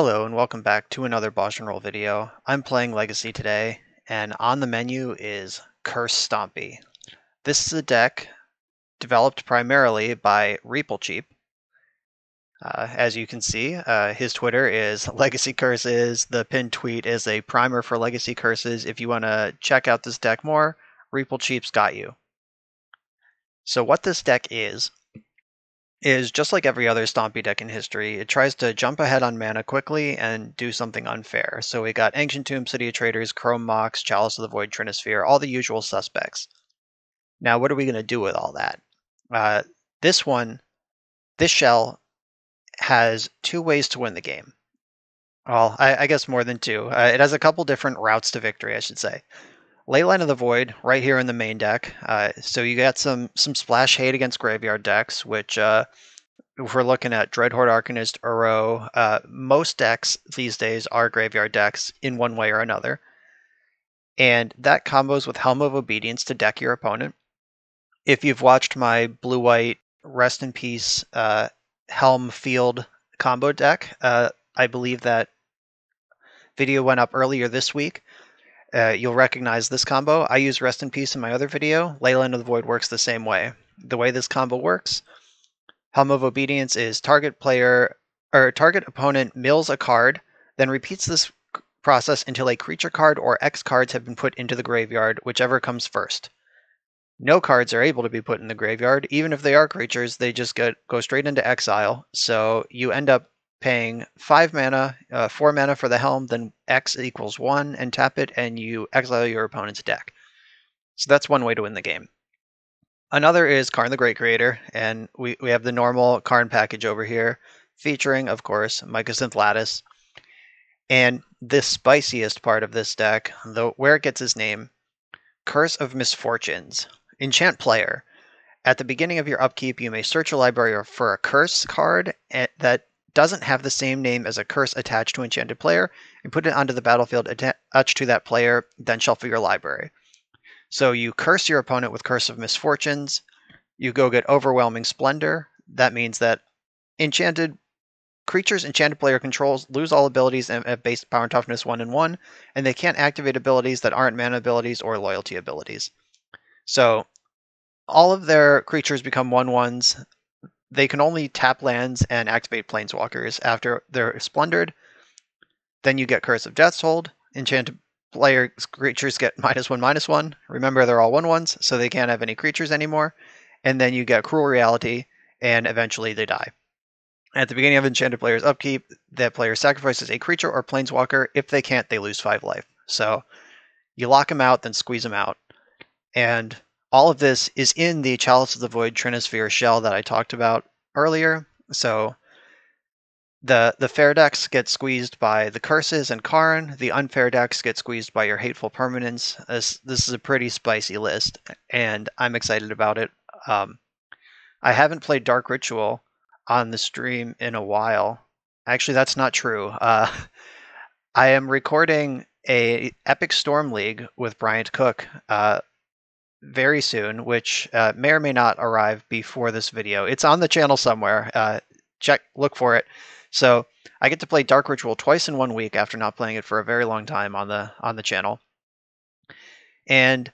Hello and welcome back to another BoshNRoll video. I'm playing Legacy today, and on the menu is Stompy. This is a deck developed primarily by ReeplCheep. As you can see, his Twitter is Legacy Curses. The pinned tweet is a primer for Legacy Curses. If you want to check out this deck more, ReeplCheep's got you. So what this deck is just like every other Stompy deck in history, it tries to jump ahead on mana quickly and do something unfair. So we got Ancient Tomb, City of Traders, Chrome Mox, Chalice of the Void, Trinisphere, all the usual suspects. Now, what are we going to do with all that? This shell has two ways to win the game. Well, I guess more than two. It has a couple different routes to victory, I should say. Leyline of the Void, right here in the main deck. So you got some splash hate against graveyard decks, which if we're looking at Dreadhorde Arcanist, Uro, most decks these days are graveyard decks in one way or another. And that combos with Helm of Obedience to deck your opponent. If you've watched my blue-white Rest in Peace Helm Field combo deck, I believe that video went up earlier this week. You'll recognize this combo. I use Rest in Peace in my other video. Leyline of the Void works the same way. The way this combo works, Helm of Obedience is target opponent mills a card, then repeats this process until a creature card or X cards have been put into the graveyard, whichever comes first. No cards are able to be put in the graveyard. Even if they are creatures, they just go straight into exile. So you end up paying 5 mana, 4 mana for the Helm, then X equals 1, and tap it, and you exile your opponent's deck. So that's one way to win the game. Another is Karn the Great Creator, and we have the normal Karn package over here, featuring, of course, Mycosynth Lattice. And the spiciest part of this deck, where it gets its name, Curse of Misfortunes. Enchant player. At the beginning of your upkeep, you may search your library for a curse card that doesn't have the same name as a curse attached to enchanted player, and put it onto the battlefield attached to that player, then shuffle your library. So you curse your opponent with Curse of Misfortunes, you go get Overwhelming Splendor. That means that creatures enchanted player controls lose all abilities at base power and toughness 1 and 1, and they can't activate abilities that aren't mana abilities or loyalty abilities. So all of their creatures become 1/1s. They can only tap lands and activate planeswalkers after they're splendored. Then you get Curse of Death's Hold. Enchanted player creatures get -1/-1. Remember, they're all 1/1s, so they can't have any creatures anymore. And then you get Cruel Reality, and eventually they die. At the beginning of enchanted player's upkeep, that player sacrifices a creature or planeswalker. If they can't, they lose 5 life. So you lock them out, then squeeze them out. And all of this is in the Chalice of the Void Trinisphere shell that I talked about earlier. So the fair decks get squeezed by the curses and Karn. The unfair decks get squeezed by your hateful permanents. This is a pretty spicy list, and I'm excited about it. I haven't played Dark Ritual on the stream in a while. Actually, that's not true. I am recording a Epic Storm League with Bryant Cook very soon, which may or may not arrive before this video. It's on the channel somewhere. Look for it. So I get to play Dark Ritual twice in 1 week after not playing it for a very long time on the channel. And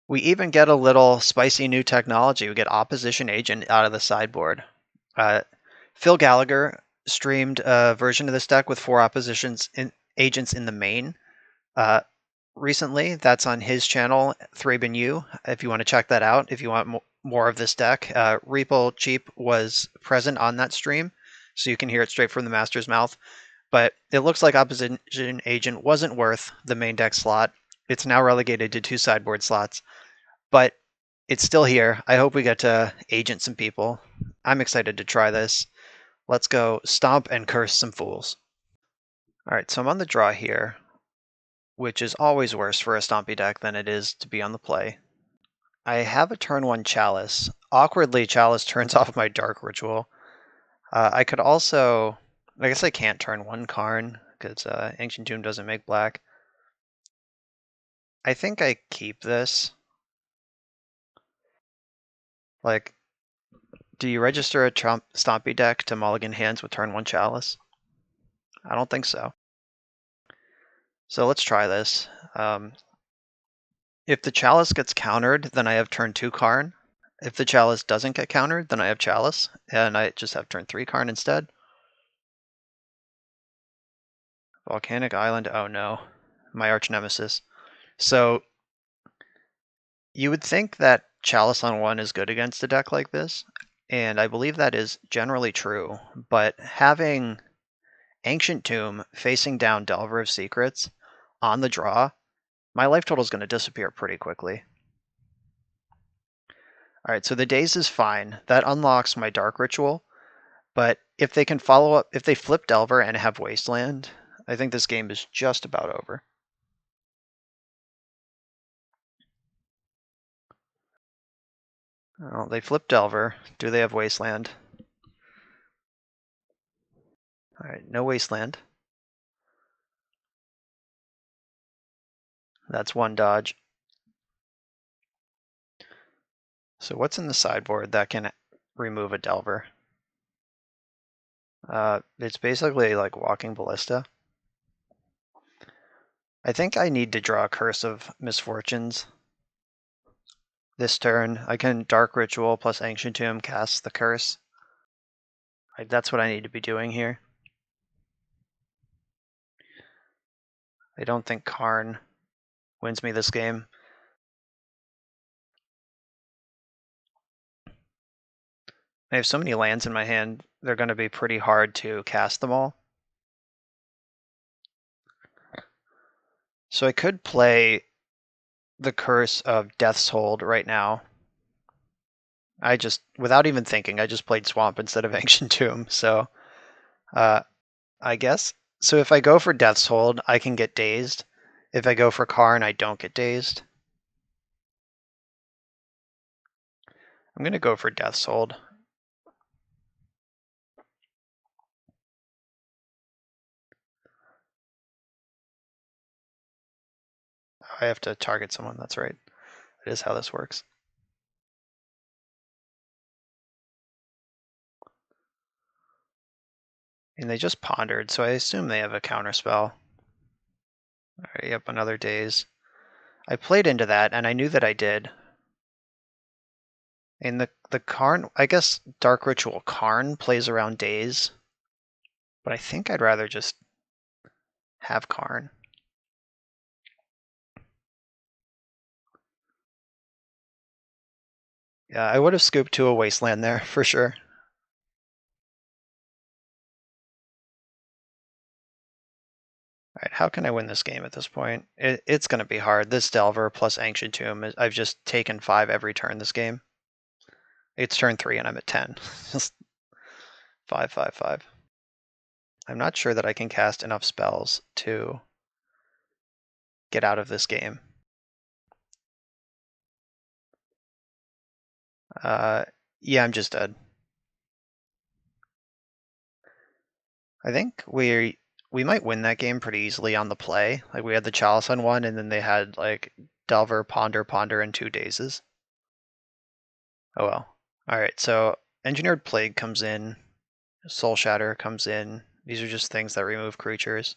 we even get a little spicy new technology. We get Opposition Agent out of the sideboard. Phil Gallagher streamed a version of this deck with 4 agents in the main recently. That's on his channel, Thraben U, if you want to check that out. If you want more of this deck, ReeplCheep was present on that stream, so you can hear it straight from the master's mouth. But it looks like Opposition Agent wasn't worth the main deck slot. It's now relegated to 2 sideboard slots, but it's still here. I hope we get to agent some people. I'm excited to try this. Let's go stomp and curse some fools. All right, so I'm on the draw here, which is always worse for a stompy deck than it is to be on the play. I have a turn 1 Chalice. Awkwardly, Chalice turns off my Dark Ritual. I could also, I guess I can't turn 1 Karn, because Ancient Tomb doesn't make black. I think I keep this. Like, do you register a stompy deck to mulligan hands with turn 1 Chalice? I don't think so. So let's try this. If the Chalice gets countered, then I have turn 2 Karn. If the Chalice doesn't get countered, then I have Chalice, and I just have turn 3 Karn instead. Volcanic Island, oh no. My arch nemesis. So you would think that Chalice on 1 is good against a deck like this, and I believe that is generally true, but having Ancient Tomb facing down Delver of Secrets on the draw, my life total is going to disappear pretty quickly. Alright, so the Daze is fine. That unlocks my Dark Ritual, but if they can follow up, if they flip Delver and have Wasteland, I think this game is just about over. Oh, they flip Delver. Do they have Wasteland? Alright, no Wasteland. That's one dodge. So what's in the sideboard that can remove a Delver? It's basically like Walking Ballista. I think I need to draw a Curse of Misfortunes this turn. I can Dark Ritual plus Ancient Tomb cast the Curse. That's what I need to be doing here. I don't think Karn wins me this game. I have so many lands in my hand, they're going to be pretty hard to cast them all. So I could play the Curse of Death's Hold right now. I just, without even thinking, I just played Swamp instead of Ancient Tomb, so I guess. So if I go for Death's Hold, I can get dazed. If I go for Karn, I don't get dazed. I'm going to go for Death's Hold. I have to target someone, that's right. That is how this works. And they just pondered, so I assume they have a counterspell. Alright, yep, another daze. I played into that, and I knew that I did. And the Karn, I guess Dark Ritual Karn plays around daze, but I think I'd rather just have Karn. Yeah, I would have scooped to a Wasteland there, for sure. Alright, how can I win this game at this point? It's going to be hard. This Delver plus Ancient Tomb, I've just taken 5 every turn this game. It's turn 3 and I'm at 10. Just 5, 5, 5. I'm not sure that I can cast enough spells to get out of this game. Yeah, I'm just dead. I think we might win that game pretty easily on the play. Like we had the Chalice on 1, and then they had like Delver, Ponder, Ponder, and 2 dazes. Oh well. Alright, so Engineered Plague comes in, Soul Shatter comes in. These are just things that remove creatures.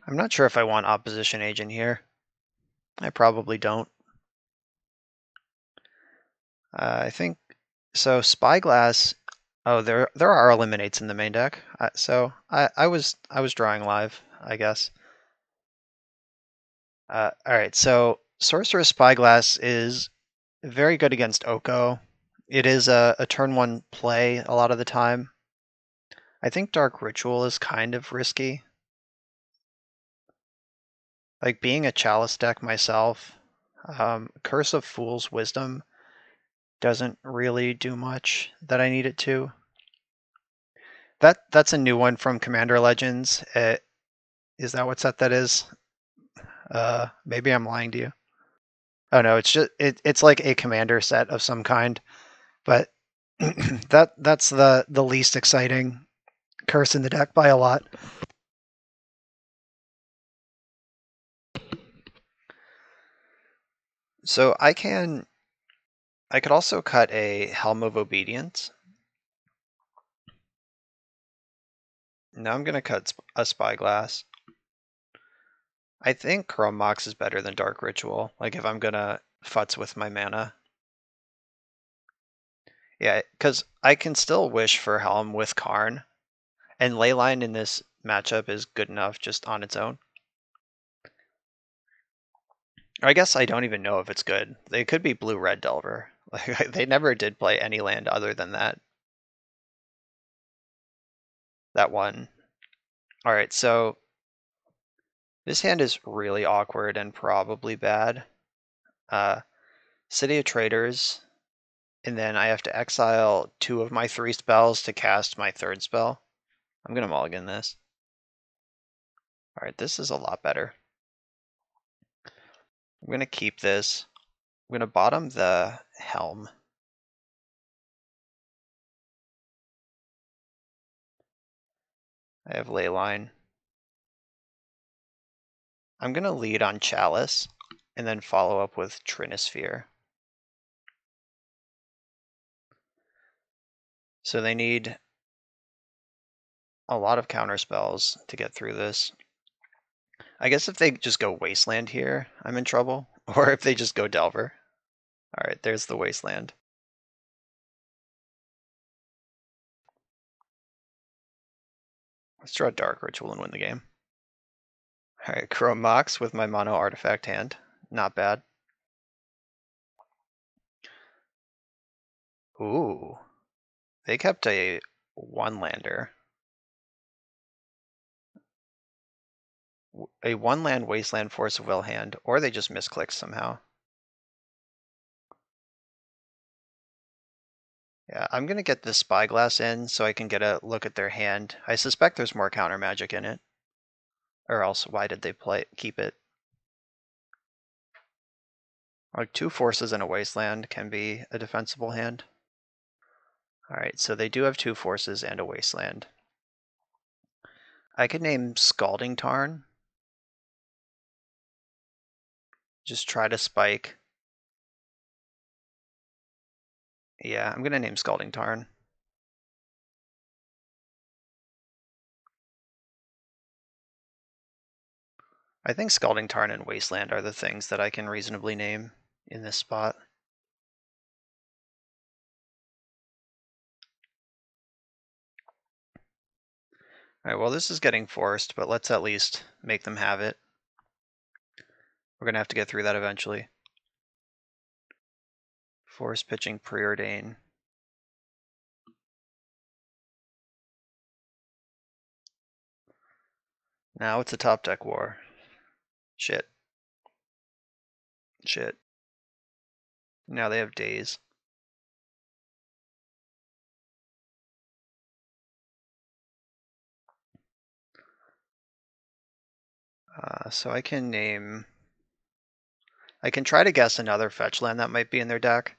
I'm not sure if I want Opposition Agent here. I probably don't. I think so. Spyglass. Oh, there are eliminates in the main deck. So I was drawing live, I guess. All right. So Sorcerer's Spyglass is very good against Oko. It is a turn 1 play a lot of the time. I think Dark Ritual is kind of risky. Like being a Chalice deck myself, Curse of Fool's Wisdom doesn't really do much that I need it to. That's a new one from Commander Legends. Is that what set that is? Maybe I'm lying to you. Oh no, it's just it's like a commander set of some kind, but that's the least exciting curse in the deck by a lot. So I could also cut a Helm of Obedience. Now I'm gonna cut a Spyglass. I think Chrome Mox is better than Dark Ritual, like if I'm gonna futz with my mana. Yeah, because I can still wish for Helm with Karn, and Leyline in this matchup is good enough just on its own. I guess I don't even know if it's good. They could be blue-red Delver. Like they never did play any land other than that. That one. All right, so this hand is really awkward and probably bad. City of Traders, and then I have to exile 2 of my 3 spells to cast my 3rd spell. I'm gonna mulligan this. All right, this is a lot better. I'm gonna keep this. I'm gonna bottom the Helm. I have Leyline. I'm gonna lead on Chalice, and then follow up with Trinisphere. So they need a lot of counter spells to get through this. I guess if they just go Wasteland here, I'm in trouble. Or if they just go Delver. Alright, there's the Wasteland. Let's draw Dark Ritual and win the game. Alright, Chrome Mox with my mono artifact hand. Not bad. Ooh. They kept a 1-lander. A 1-land Wasteland Force of Will hand, or they just misclicked somehow. Yeah, I'm gonna get this Spyglass in so I can get a look at their hand. I suspect there's more counter magic in it. Or else why did they keep it? Like 2 forces in a Wasteland can be a defensible hand. Alright, so they do have 2 forces and a Wasteland. I could name Scalding Tarn. Just try to spike. Yeah, I'm gonna name Scalding Tarn. I think Scalding Tarn and Wasteland are the things that I can reasonably name in this spot. Alright, well this is getting forced, but let's at least make them have it. We're gonna have to get through that eventually. Force pitching Preordain. Now it's a top deck war. Shit. Shit. Now they have Daze. So I can name... I can try to guess another fetch land that might be in their deck.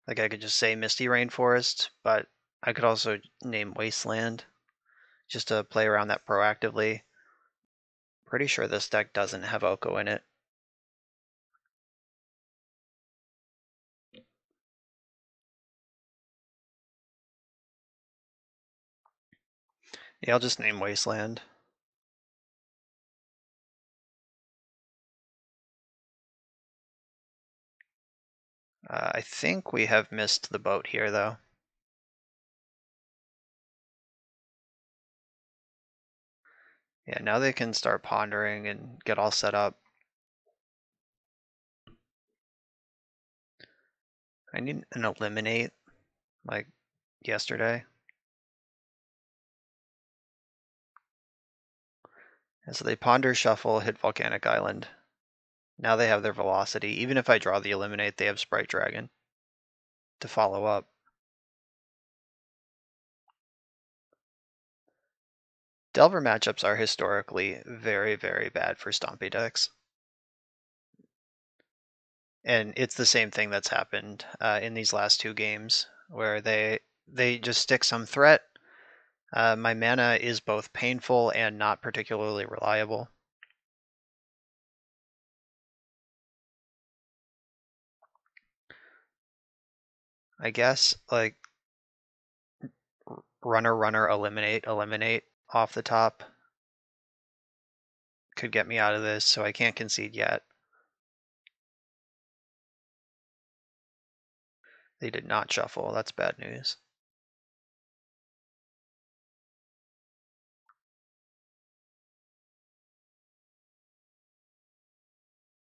Like I could just say Misty Rainforest, but I could also name Wasteland just to play around that proactively. Pretty sure this deck doesn't have Oko in it. Yeah, I'll just name Wasteland. I think we have missed the boat here, though. Yeah, now they can start pondering and get all set up. I need an eliminate, like yesterday. And so they ponder, shuffle, hit Volcanic Island. Now they have their velocity. Even if I draw the eliminate, they have Sprite Dragon to follow up. Delver matchups are historically very, very bad for Stompy decks. And it's the same thing that's happened in these last 2 games, where they just stick some threat. My mana is both painful and not particularly reliable. I guess, like, runner, eliminate, eliminate. off the top could get me out of this, so I can't concede yet. They did not shuffle. That's bad news.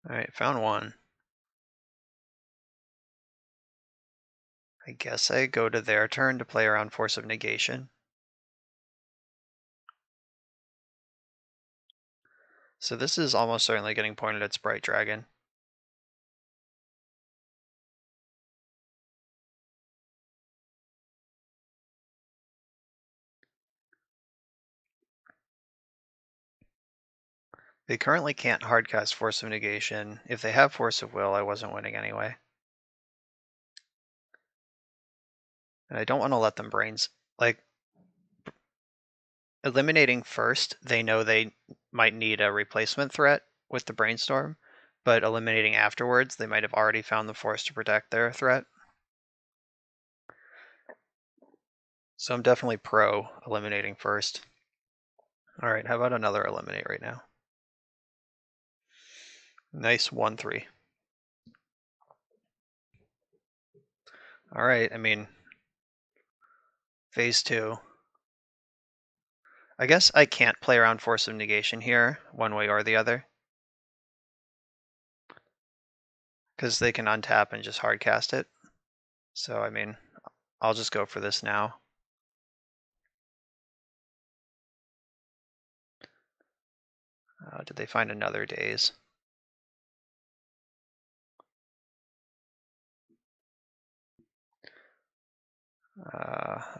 All right, found one. I guess I go to their turn to play around Force of Negation. So this is almost certainly getting pointed at Sprite Dragon. They currently can't hardcast Force of Negation. If they have Force of Will, I wasn't winning anyway. And I don't want to let them brains, like, eliminating first, they know they might need a replacement threat with the Brainstorm, but eliminating afterwards, they might have already found the Force to protect their threat. So I'm definitely pro eliminating first. All right, how about another eliminate right now? Nice 1-3. All right, I mean, phase 2. I guess I can't play around Force of Negation here, one way or the other. Because they can untap and just hardcast it. So, I mean, I'll just go for this now. Did they find another daze?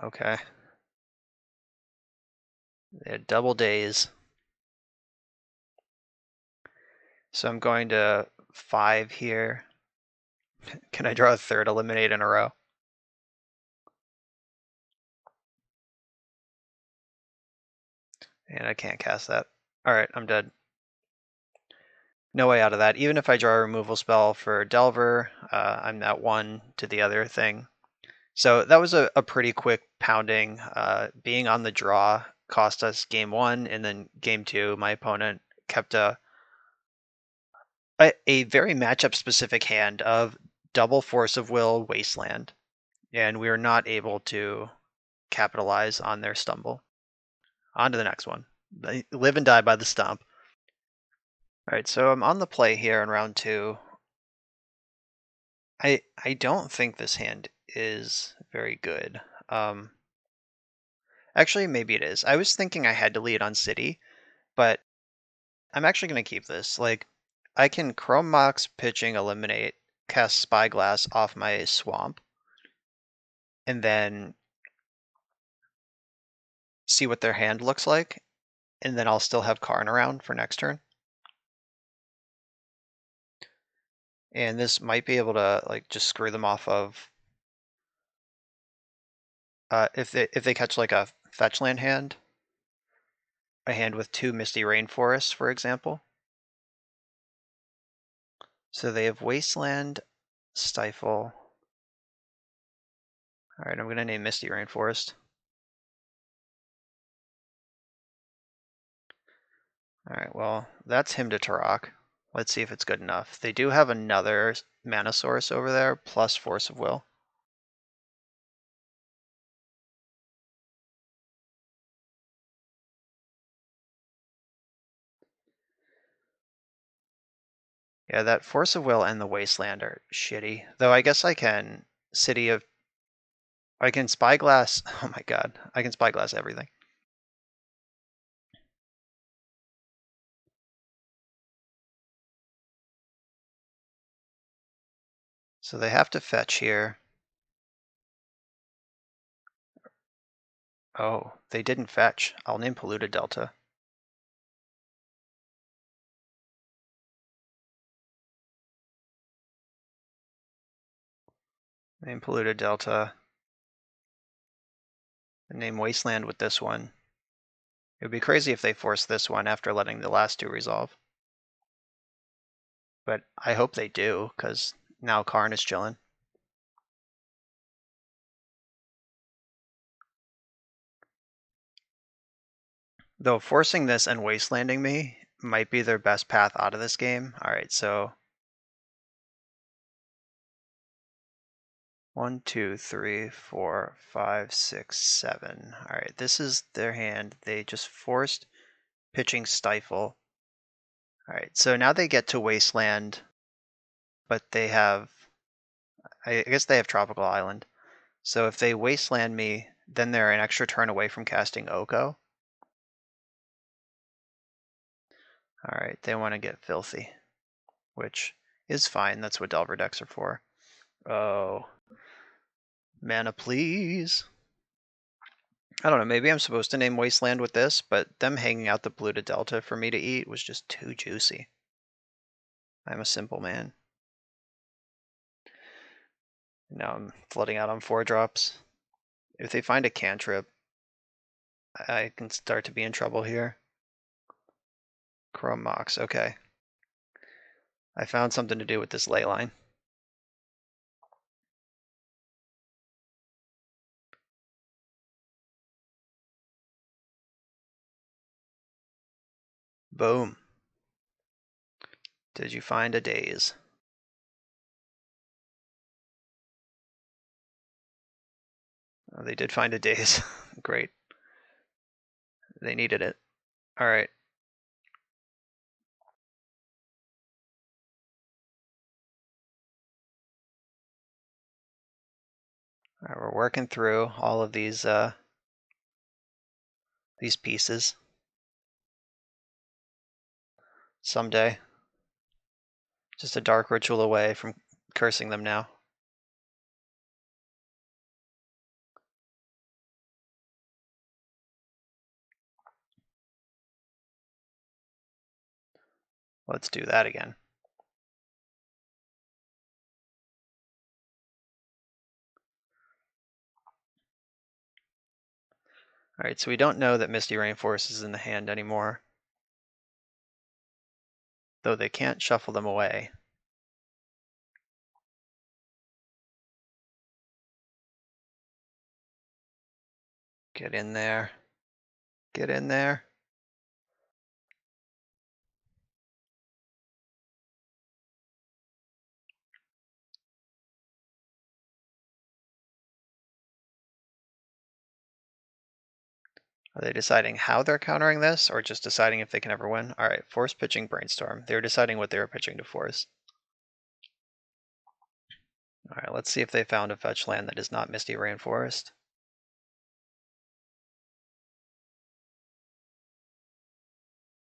Okay. They had double daze. So I'm going to 5 here. Can I draw a third eliminate in a row? And I can't cast that. All right, I'm dead. No way out of that. Even if I draw a removal spell for Delver, I'm at 1 to the other thing. So that was a pretty quick pounding. Being on the draw cost us game 1, and then game 2, my opponent kept a very matchup specific hand of double Force of Will Wasteland, and we were not able to capitalize on their stumble. On to the next one. They live and die by the stomp. All right, so I'm on the play here in round 2. I don't think this hand is very good. Actually, maybe it is. I was thinking I had to lead on City, but I'm actually going to keep this. Like, I can Chrome Mox, pitching, eliminate, cast Spyglass off my Swamp, and then see what their hand looks like, and then I'll still have Karn around for next turn. And this might be able to like just screw them off of if they catch like a fetch land hand, a hand with 2 Misty Rainforests, for example. So they have Wasteland, Stifle. All right, I'm gonna name Misty Rainforest. All right, well, that's him to Turok. Let's see if it's good enough. They do have another mana source over there, plus Force of Will. Yeah, that Force of Will and the Wasteland are shitty. Though I guess I can I can Spyglass. Oh my god, I can Spyglass everything. So they have to fetch here. Oh, they didn't fetch. I'll name Polluted Delta. Name Polluted Delta. And name Wasteland with this one. It would be crazy if they forced this one after letting the last 2 resolve. But I hope they do, because now Karn is chilling. Though forcing this and wastelanding me might be their best path out of this game. Alright, so 1, 2, 3, 4, 5, 6, 7. Alright, this is their hand. They just forced pitching Stifle. Alright, so now they get to Wasteland, but they have, I guess they have Tropical Island. So if they Wasteland me, then they're an extra turn away from casting Oko. Alright, they want to get filthy, which is fine. That's what Delver decks are for. Oh. Mana, please. I don't know, maybe I'm supposed to name Wasteland with this, but them hanging out the blue to Delta for me to eat was just too juicy. I'm a simple man. Now I'm flooding out on 4-drops. If they find a cantrip, I can start to be in trouble here. Chrome Mox, okay. I found something to do with this ley line. Boom. Did you find a daze? Oh, they did find a daze. Great. They needed it. All right. All right, we're working through all of these pieces. Someday. Just a dark ritual away from cursing them now. Let's do that again. All right, so we don't know that Misty Rainforest is in the hand anymore, though they can't shuffle them away. Get in there. Get in there. Are they deciding how they're countering this, or just deciding if they can ever win? All right, force pitching Brainstorm. They were deciding what they were pitching to force. All right, let's see if they found a fetch land that is not Misty Rainforest.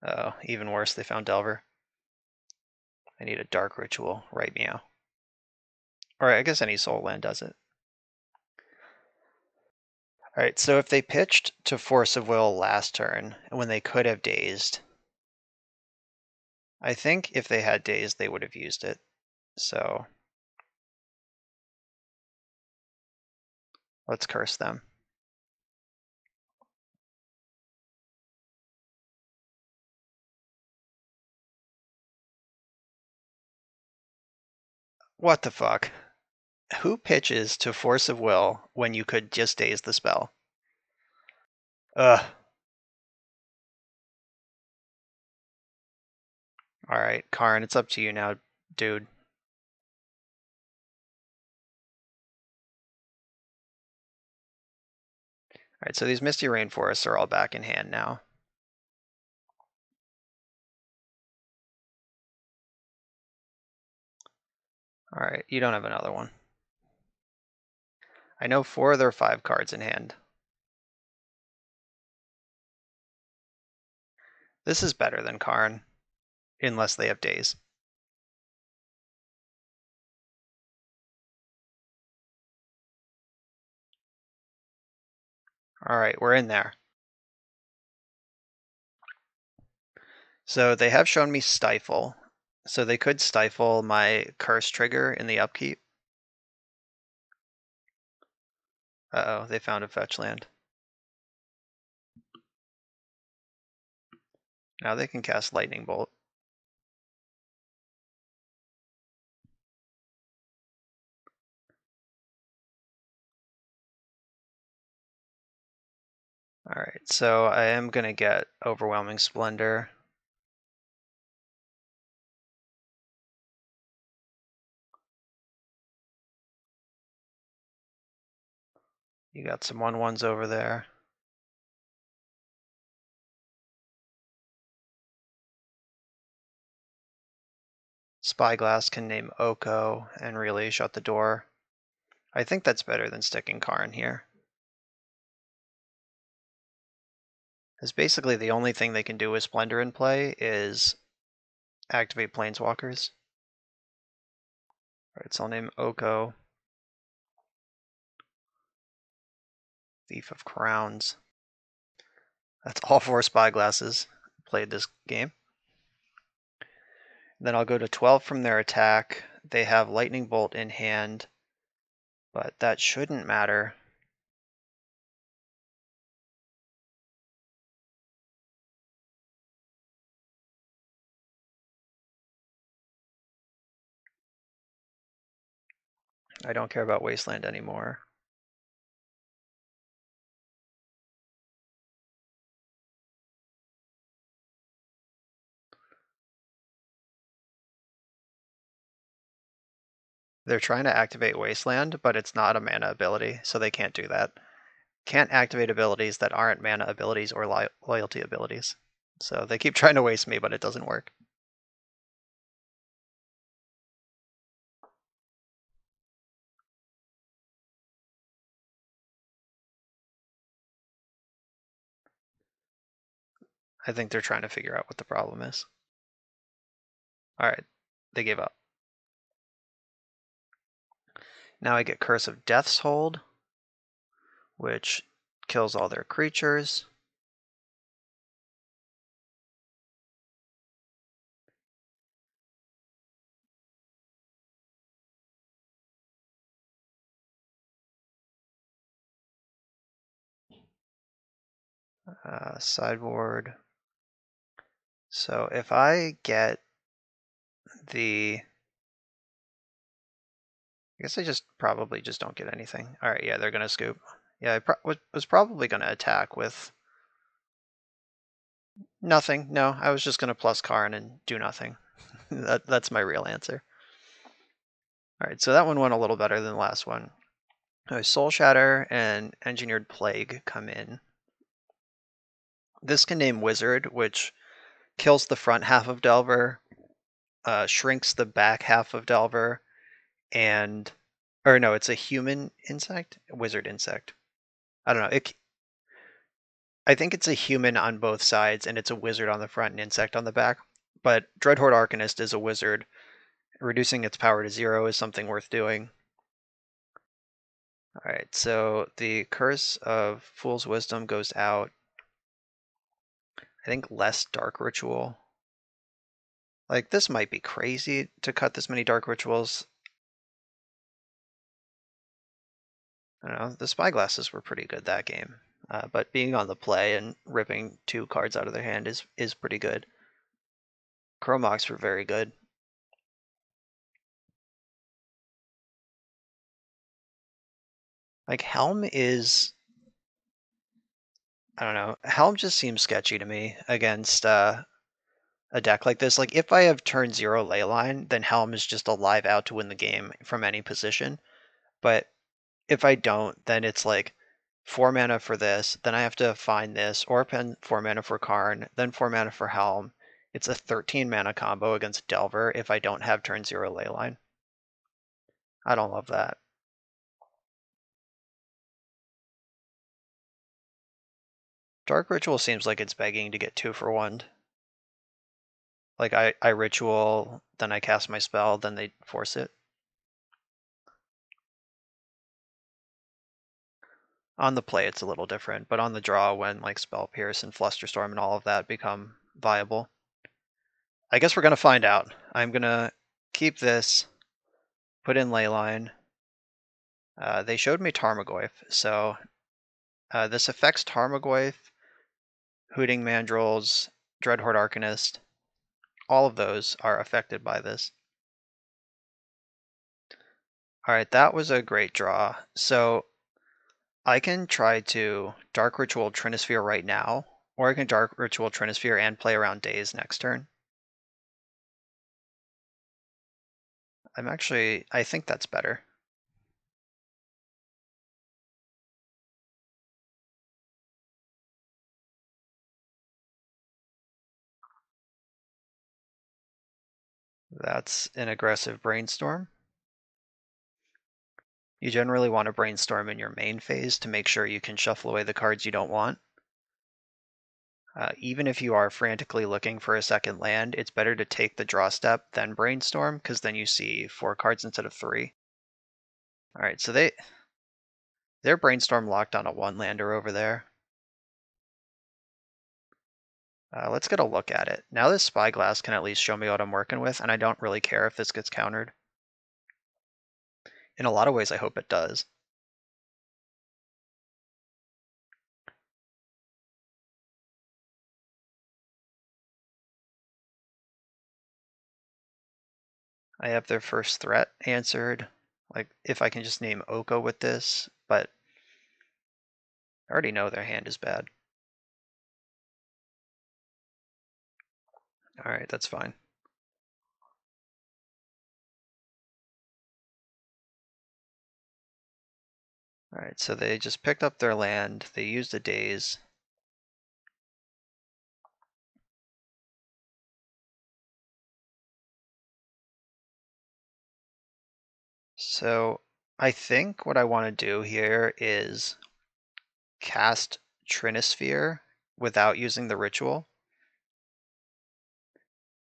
Oh, even worse, they found Delver. I need a Dark Ritual, right meow. Or I guess any soul land does it. All right, so if they pitched to Force of Will last turn, when they could have dazed, I think if they had dazed, they would have used it. So let's curse them. What the fuck? Who pitches to Force of Will when you could just daze the spell? Ugh. Alright, Karn, it's up to you now, dude. Alright, so these Misty Rainforests are all back in hand now. Alright, you don't have another one. I know 4 of their 5 cards in hand. This is better than Karn, unless they have daze. Alright, we're in there. So they have shown me Stifle. So they could stifle my curse trigger in the upkeep. Uh-oh, they found a fetch land. Now they can cast Lightning Bolt. Alright, so I am going to get Overwhelming Splendor. You got some 1/1s over there. Spyglass can name Oko and really shut the door. I think that's better than sticking Karn here. Because basically the only thing they can do with Splendor in play is activate Planeswalkers. Alright, so I'll name Oko. Thief of Crowns. That's all 4 Spyglasses played this game. Then I'll go to 12 from their attack. They have Lightning Bolt in hand, but that shouldn't matter. I don't care about Wasteland anymore. They're trying to activate Wasteland, but it's not a mana ability, so they can't do that. Can't activate abilities that aren't mana abilities or loyalty abilities. So they keep trying to waste me, but it doesn't work. I think they're trying to figure out what the problem is. Alright, they gave up. Now I get Curse of Death's Hold, which kills all their creatures. Sideboard. So if I get the... I guess I probably just don't get anything. Alright, yeah, they're going to scoop. Yeah, I was probably going to attack with nothing. No, I was just going to plus Karn and do nothing. That's my real answer. Alright, so that one went a little better than the last one. Soul Shatter and Engineered Plague come in. This can name Wizard, which kills the front half of Delver, shrinks the back half of Delver, and... Or no, it's a human insect? Wizard insect. I don't know. I think it's a human on both sides, and it's a wizard on the front and insect on the back. But Dreadhorde Arcanist is a wizard. Reducing its power to 0 is something worth doing. Alright, so the Curse of Fool's Wisdom goes out. I think less Dark Ritual. Like, this might be crazy to cut this many Dark Rituals. I don't know, the Spyglasses were pretty good that game. But being on the play and ripping 2 cards out of their hand is pretty good. Chromox were very good. Like, Helm is... I don't know. Helm just seems sketchy to me against a deck like this. Like, if I have turn 0 Leyline, then Helm is just a live out to win the game from any position. But if I don't, then it's like 4 mana for this, then I have to find this, or pen 4 mana for Karn, then 4 mana for Helm. It's a 13 mana combo against Delver if I don't have turn 0 Leyline. I don't love that. Dark Ritual seems like it's begging to get 2 for 1. Like, I Ritual, then I cast my spell, then they force it. On the play, it's a little different, but on the draw, when like Spell Pierce and Flusterstorm and all of that become viable. I guess we're going to find out. I'm going to keep this, put in Leyline. They showed me Tarmogoyf, so this affects Tarmogoyf, Hooting Mandrills, Dreadhorde Arcanist. All of those are affected by this. Alright, that was a great draw. So I can try to Dark Ritual Trinisphere right now, or I can Dark Ritual Trinisphere and play around Daze next turn. I think that's better. That's an aggressive Brainstorm. You generally want to Brainstorm in your main phase to make sure you can shuffle away the cards you don't want. Even if you are frantically looking for a second land, it's better to take the draw step, then Brainstorm, because then you see 4 cards instead of 3. Alright, so they're Brainstorm locked on a 1-lander over there. Let's get a look at it. Now this Spyglass can at least show me what I'm working with, and I don't really care if this gets countered. In a lot of ways, I hope it does. I have their first threat answered. Like, if I can just name Oko with this, but I already know their hand is bad. Alright, that's fine. Alright, so they just picked up their land, they used a Daze. So I think what I want to do here is cast Trinisphere without using the ritual.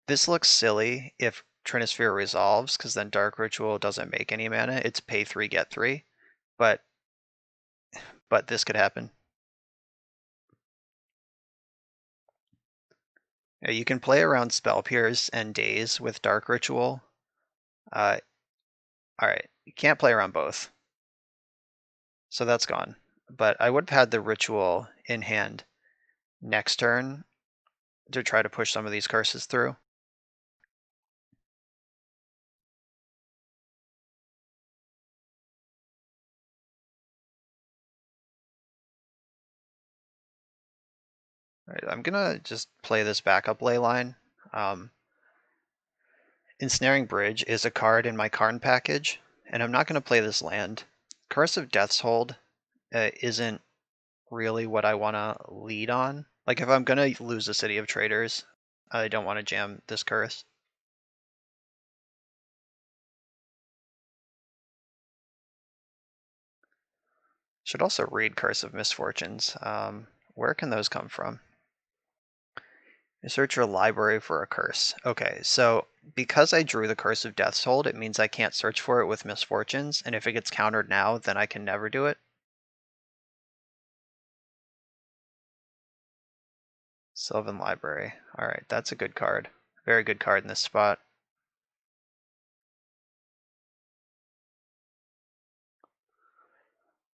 This looks silly if Trinisphere resolves, because then Dark Ritual doesn't make any mana. It's pay 3, get 3. But this could happen. You can play around Spell Pierce and Daze with Dark Ritual. Alright, you can't play around both. So that's gone. But I would have had the Ritual in hand next turn to try to push some of these curses through. Right, I'm gonna just play this backup ley line. Ensnaring Bridge is a card in my Karn package, and I'm not gonna play this land. Curse of Death's Hold isn't really what I want to lead on. Like, if I'm gonna lose the City of Traders, I don't want to jam this curse. Should also read Curse of Misfortunes. Where can those come from? You search your library for a curse. Okay, so because I drew the Curse of Death's Hold, it means I can't search for it with Misfortunes, and if it gets countered now, then I can never do it. Sylvan Library. Alright, that's a good card. Very good card in this spot.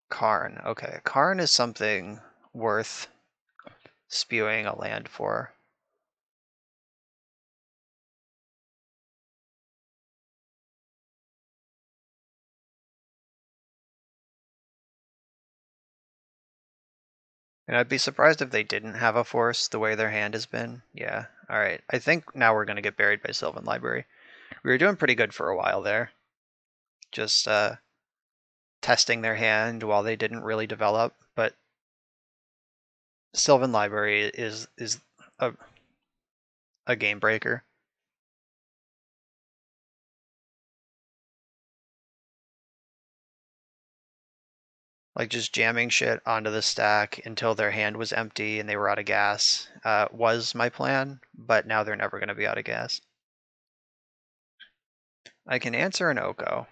Karn. Okay, Karn is something worth spewing a land for. And I'd be surprised if they didn't have a force the way their hand has been. Yeah, alright. I think now we're going to get buried by Sylvan Library. We were doing pretty good for a while there. Just testing their hand while they didn't really develop, but Sylvan Library is a game breaker. Like, just jamming shit onto the stack until their hand was empty and they were out of gas was my plan, but now they're never going to be out of gas. I can answer an Oko.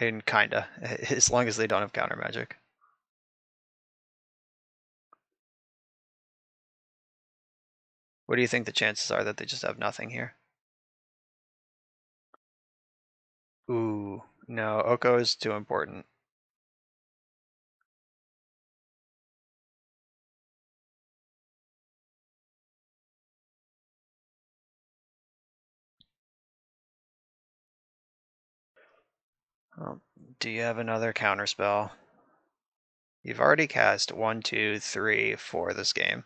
And kinda, as long as they don't have counter magic. What do you think the chances are that they just have nothing here? Ooh, no, Oko is too important. Oh, do you have another counterspell? You've already cast 1, 2, 3, 4 this game.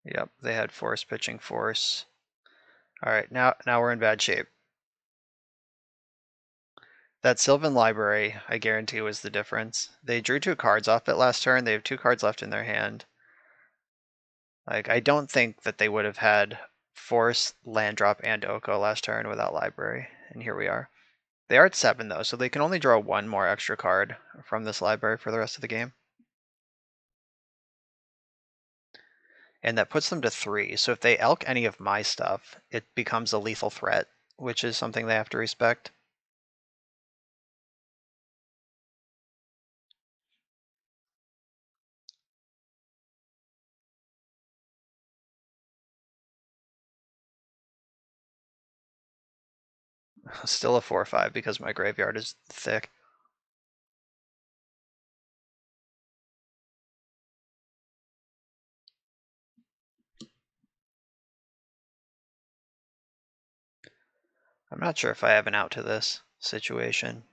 Yep, they had force pitching force. All right, now we're in bad shape. That Sylvan Library, I guarantee, was the difference. They drew 2 cards off it last turn. They have 2 cards left in their hand. Like, I don't think that they would have had force, land drop, and Oko last turn without library. And here we are. They are at 7 though, so they can only draw 1 more extra card from this library for the rest of the game. And that puts them to 3. So if they elk any of my stuff, it becomes a lethal threat, which is something they have to respect. Still a 4/5 because my graveyard is thick. I'm not sure if I have an out to this situation.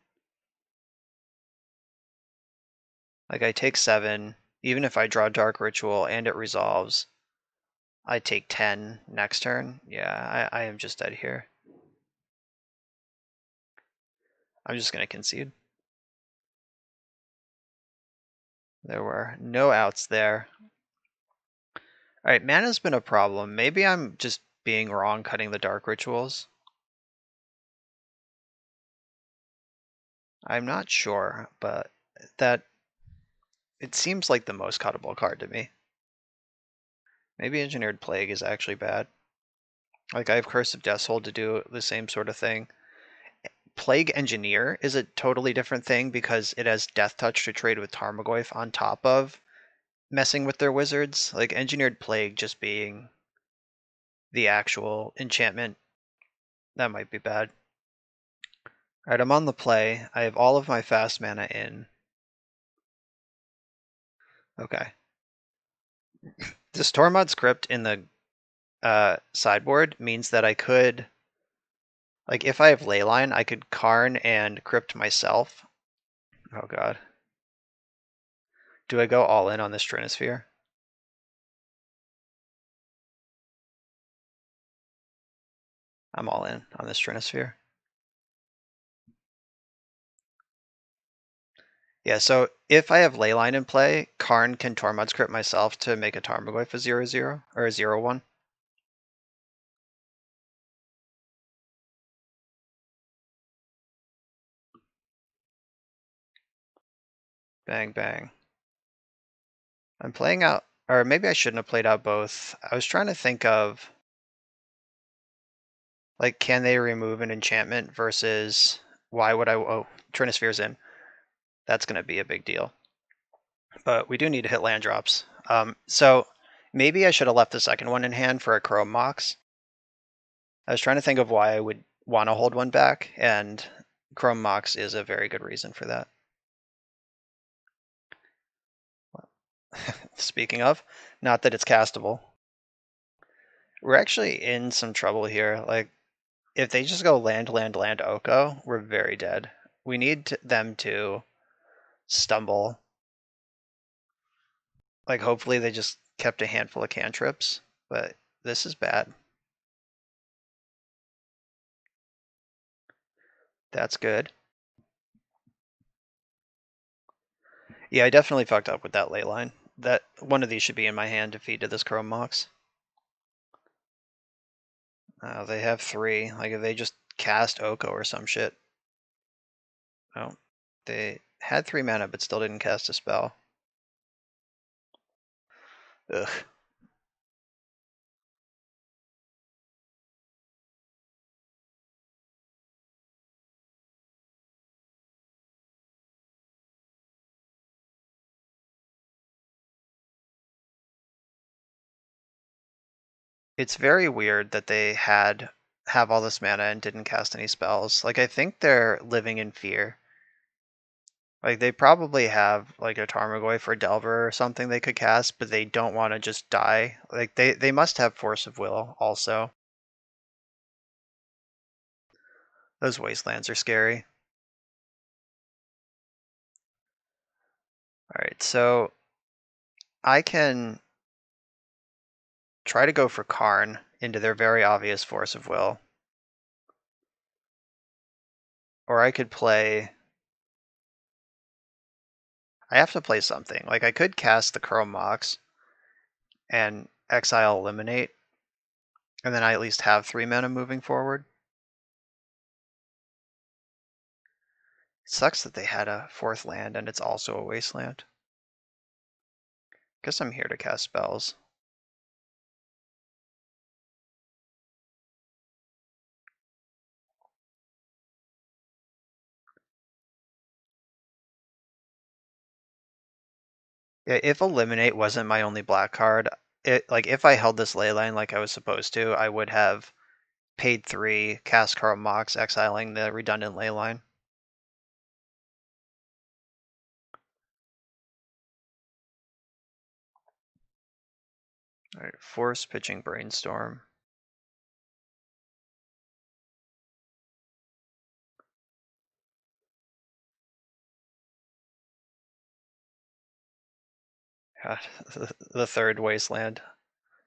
Like, I take 7, even if I draw Dark Ritual and it resolves, I take 10 next turn. Yeah, I am just dead here. I'm just going to concede. There were no outs there. All right, mana's been a problem. Maybe I'm just being wrong cutting the Dark Rituals. I'm not sure, but it seems like the most cuttable card to me. Maybe Engineered Plague is actually bad. Like, I have Curse of Deathhold to do the same sort of thing. Plague Engineer is a totally different thing because it has Death Touch to trade with Tarmogoyf on top of messing with their wizards. Like, Engineered Plague just being the actual enchantment, that might be bad. Alright, I'm on the play. I have all of my fast mana in. Okay. This Tormod's Crypt in the sideboard means that I could, like, if I have Leyline, I could Karn and Crypt myself. Oh god. Do I go all in on this Trinisphere? I'm all in on this Trinisphere. Yeah, so if I have Leyline in play, Karn can Tormod's Crypt myself to make a Tarmogoyf a 0/0, or a 0/1. Bang, bang. I'm playing out, or maybe I shouldn't have played out both. I was trying to think of, like, can they remove an enchantment versus why would I, oh, Trinisphere's in. That's going to be a big deal. But we do need to hit land drops. So maybe I should have left the second one in hand for a Chrome Mox. I was trying to think of why I would want to hold one back, and Chrome Mox is a very good reason for that. Speaking of, not that it's castable. We're actually in some trouble here. Like, if they just go land, land, land, Oko, we're very dead. We need them to stumble. Like, hopefully they just kept a handful of cantrips, but this is bad. That's good. Yeah, I definitely fucked up with that ley line. That one of these should be in my hand to feed to this Chrome Mox. They have 3. Like, if they just cast Oko or some shit. Oh, they had 3 mana but still didn't cast a spell. Ugh. It's very weird that they have all this mana and didn't cast any spells. Like, I think they're living in fear. Like they probably have like a Tarmogoyf for Delver or something they could cast, but they don't want to just die. Like they must have Force of Will also. Those wastelands are scary. Alright, so I can try to go for Karn into their very obvious Force of Will. Or I could play... I have to play something. Like I could cast the Chrome Mox and exile Eliminate, and then I at least have 3 mana moving forward. It sucks that they had a 4th land and it's also a wasteland. Guess I'm here to cast spells. Yeah, if Eliminate wasn't my only black card, if I held this leyline like I was supposed to, I would have paid 3, cast Chrome Mox, exiling the redundant leyline. Alright, force pitching Brainstorm. God, the third wasteland.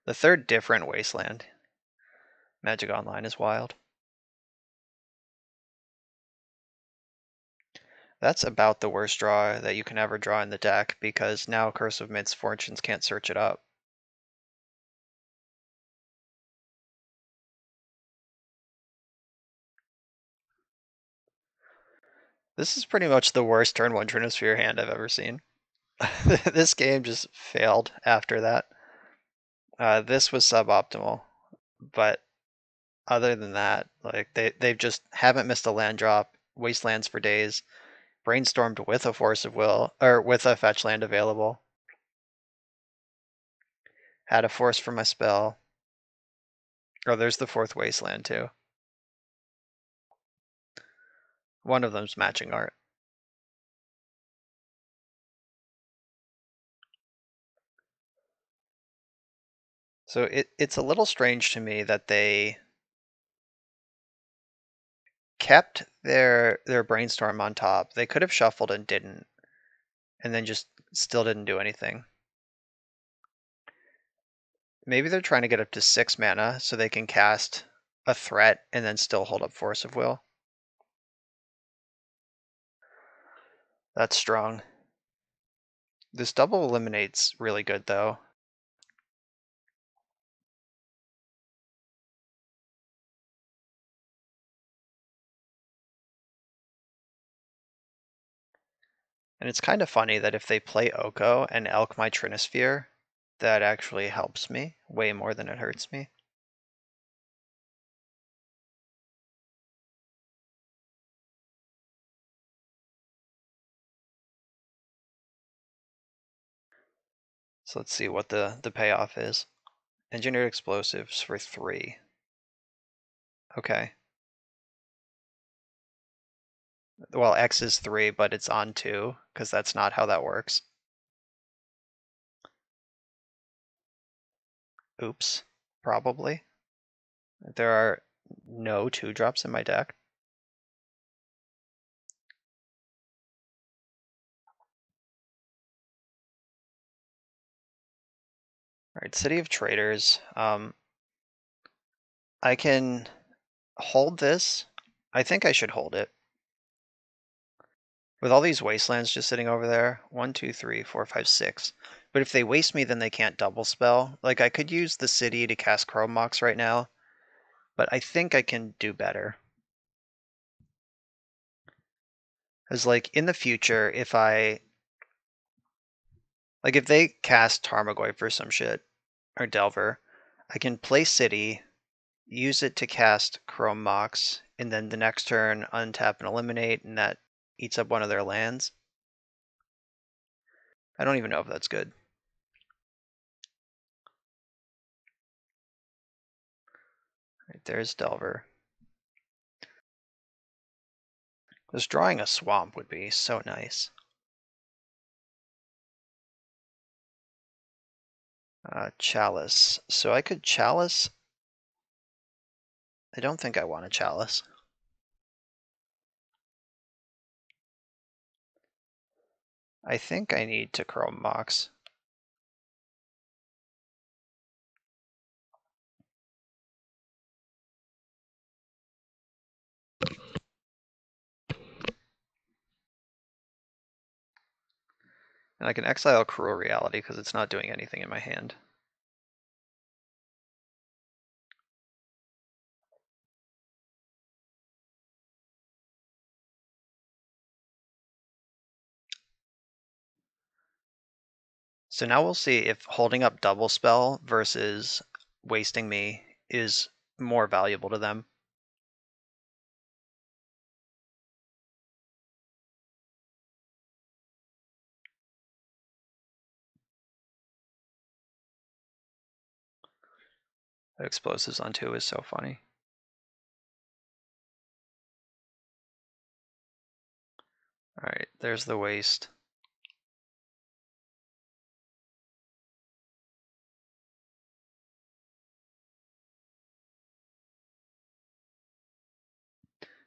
The third different wasteland. Magic Online is wild. That's about the worst draw that you can ever draw in the deck, because now Curse of Misfortunes can't search it up. This is pretty much the worst turn 1 Trinisphere hand I've ever seen. This game just failed after that. This was suboptimal, but other than that, like they've just haven't missed a land drop, wastelands for days, brainstormed with a Force of Will, or with a fetch land available. Had a force for my spell. Oh, there's the 4th wasteland too. One of them's matching art. So it's a little strange to me that they kept their brainstorm on top. They could have shuffled and didn't, and then just still didn't do anything. Maybe they're trying to get up to 6 mana so they can cast a threat and then still hold up Force of Will. That's strong. This double eliminates really good though. And it's kind of funny that if they play Oko and Elk my Trinisphere, that actually helps me way more than it hurts me. So let's see what the payoff is. Engineered explosives for 3. Okay. Well, X is 3, but it's on 2, because that's not how that works. Oops, probably. There are no 2-drops in my deck. Alright, City of Traders. I can hold this. I think I should hold it. With all these wastelands just sitting over there, 1, 2, 3, 4, 5, 6. But if they waste me, then they can't double spell. Like, I could use the city to cast Chrome Mox right now, but I think I can do better. Because, like, in the future, if I... Like, if they cast Tarmogoyf for some shit, or Delver, I can play city, use it to cast Chrome Mox, and then the next turn untap and eliminate, and that eats up one of their lands. I don't even know if that's good. Right, there's Delver. Just drawing a swamp would be so nice. Chalice. So I could Chalice. I don't think I want a Chalice. I think I need to Chrome Mox. And I can exile Cruel Reality because it's not doing anything in my hand. So now we'll see if holding up Double Spell versus wasting me is more valuable to them. Explosives on 2 is so funny. Alright, there's the waste.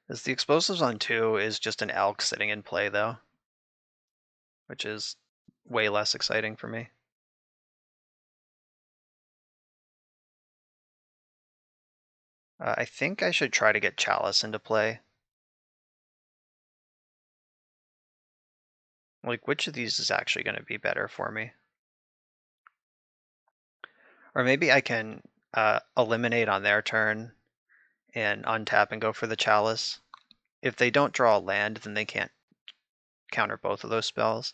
As the explosives on 2 is just an elk sitting in play though, which is way less exciting for me. I think I should try to get Chalice into play. Like, which of these is actually going to be better for me? Or maybe I can eliminate on their turn and untap and go for the Chalice. If they don't draw a land, then they can't counter both of those spells.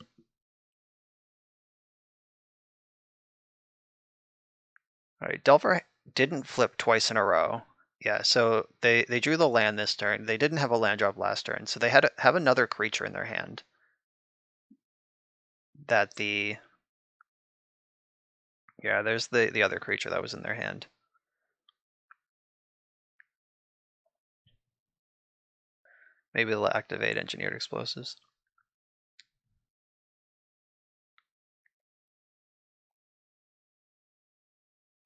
Alright, Delver didn't flip twice in a row. Yeah, so they drew the land this turn. They didn't have a land drop last turn, so they had to have another creature in their hand. That yeah, there's the other creature that was in their hand. Maybe they'll activate Engineered Explosives.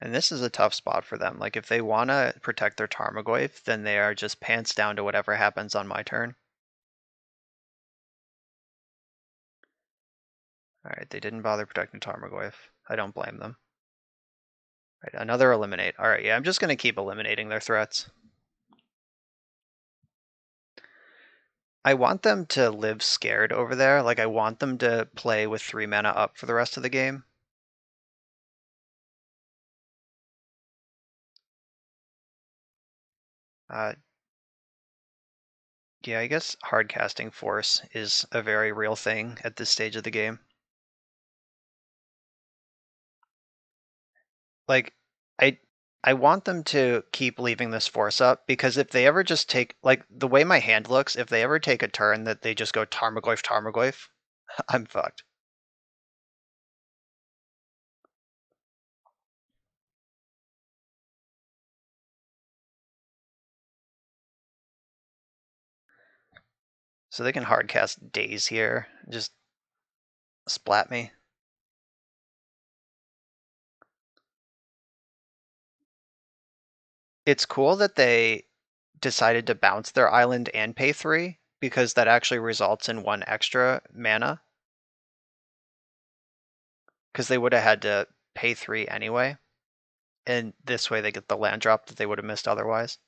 And this is a tough spot for them. Like, if they want to protect their Tarmogoyf, then they are just pants down to whatever happens on my turn. Alright, they didn't bother protecting Tarmogoyf. I don't blame them. Right, another eliminate. Alright, yeah, I'm just going to keep eliminating their threats. I want them to live scared over there. Like, I want them to play with 3 mana up for the rest of the game. Yeah, I guess hardcasting Force is a very real thing at this stage of the game. Like, I want them to keep leaving this Force up, because if they ever just take, like, the way my hand looks, if they ever take a turn that they just go Tarmogoyf, Tarmogoyf, I'm fucked. So they can hardcast Daze here, just splat me. It's cool that they decided to bounce their island and pay 3, because that actually results in 1 extra mana. Because they would have had to pay 3 anyway. And this way they get the land drop that they would have missed otherwise.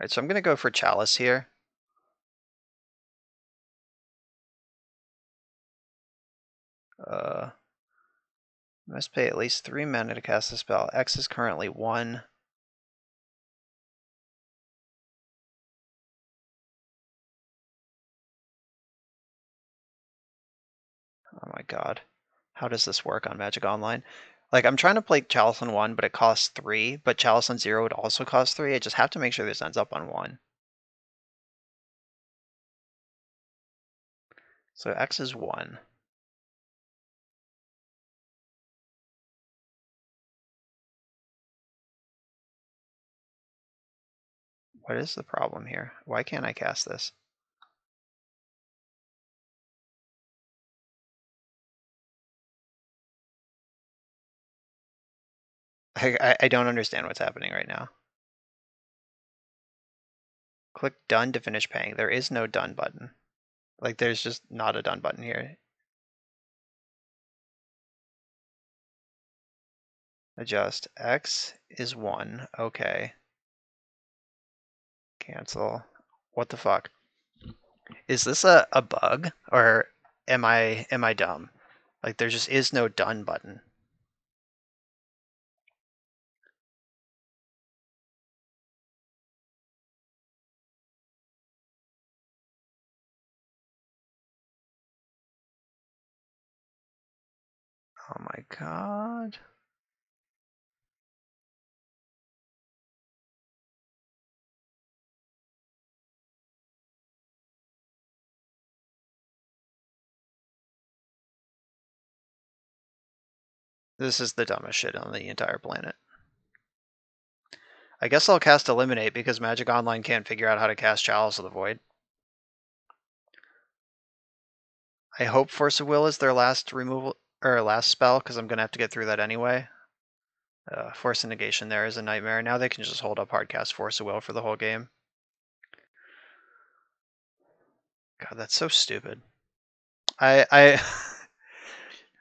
Alright, so I'm gonna go for Chalice here. Must pay at least 3 mana to cast the spell. X is currently 1. Oh my god. How does this work on Magic Online? Like, I'm trying to play Chalice on 1, but it costs 3, but Chalice on 0 would also cost 3. I just have to make sure this ends up on 1. So X is 1. What is the problem here? Why can't I cast this? I don't understand what's happening right now. Click done to finish paying. There is no done button. Like, there's just not a done button here. Adjust. X is 1. Okay. Cancel. What the fuck? Is this a bug? Or am I dumb? Like, there just is no done button. Oh my god. This is the dumbest shit on the entire planet. I guess I'll cast Eliminate because Magic Online can't figure out how to cast Chalice of the Void. I hope Force of Will is their last removal or last spell because I'm gonna have to get through that anyway. Force of Negation there is a nightmare. Now they can just hold up hardcast Force of Will for the whole game. God, that's so stupid. I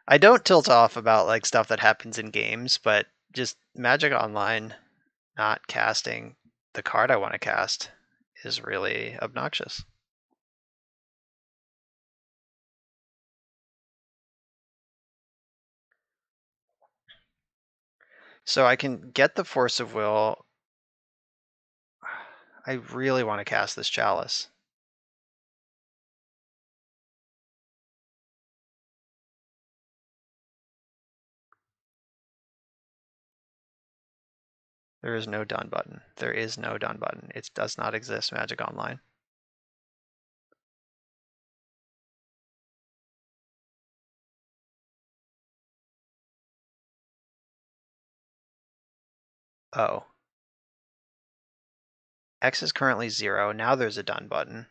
I don't tilt off about like stuff that happens in games, but just Magic Online not casting the card I want to cast is really obnoxious. So I can get the Force of Will. I really want to cast this Chalice. There is no done button. There is no done button. It does not exist, Magic Online. Oh. X is currently 0. Now there's a done button.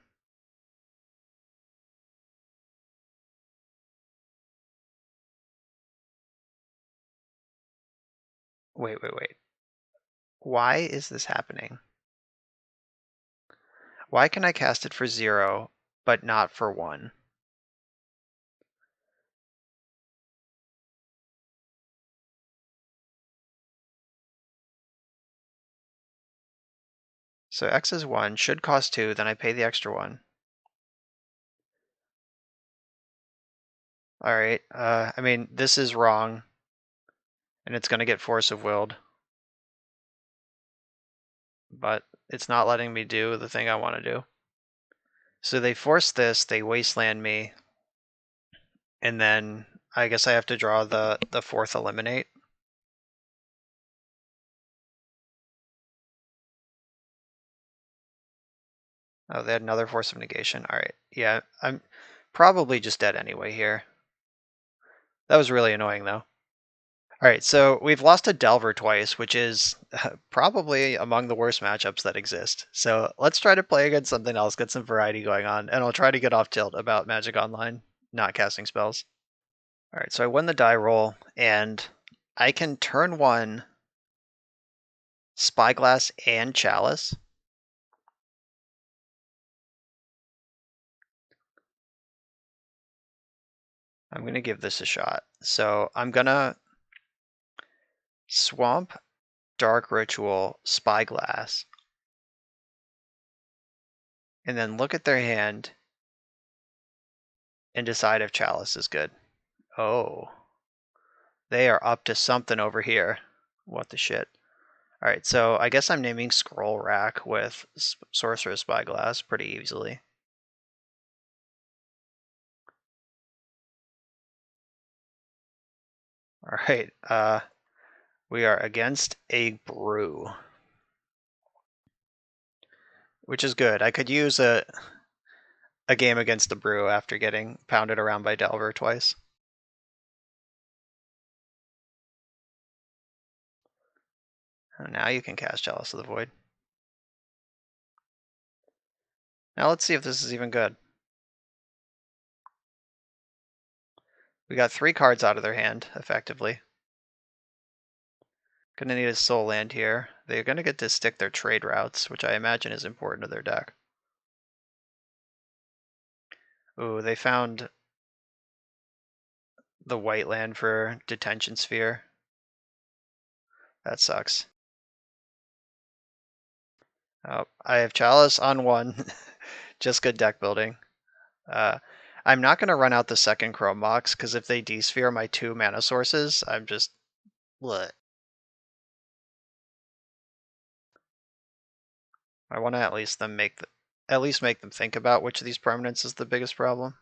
Wait. Why is this happening? Why can I cast it for 0, but not for 1? So X is 1, should cost 2, then I pay the extra 1. Alright, I mean, this is wrong, and it's going to get Force of Willed. But it's not letting me do the thing I want to do. So they force this, they wasteland me, and then I guess I have to draw the 4th Eliminate. Oh, they had another Force of Negation. Alright, yeah, I'm probably just dead anyway here. That was really annoying, though. Alright, so we've lost to Delver twice, which is probably among the worst matchups that exist. So let's try to play against something else, get some variety going on, and I'll try to get off tilt about Magic Online not casting spells. Alright, so I won the die roll, and I can turn 1 Spyglass and Chalice. I'm going to give this a shot. So I'm going to Swamp, Dark Ritual, Spyglass, and then look at their hand and decide if Chalice is good. Oh. They are up to something over here. What the shit. Alright, so I guess I'm naming Scroll Rack with Sorcerer's Spyglass pretty easily. Alright, we are against a Brew. Which is good. I could use a game against the Brew after getting pounded around by Delver twice. Oh, now you can cast Chalice of the Void. Now let's see if this is even good. We got 3 cards out of their hand, effectively. Gonna need a soul land here. They're gonna get to stick their trade routes, which I imagine is important to their deck. Ooh, they found the white land for Detention Sphere. That sucks. Oh, I have Chalice on one. Just good deck building. I'm not going to run out the second Chrome Mox, because if they desphere my 2 mana sources, I'm just... Bleh. I want to at least make them think about which of these permanents is the biggest problem.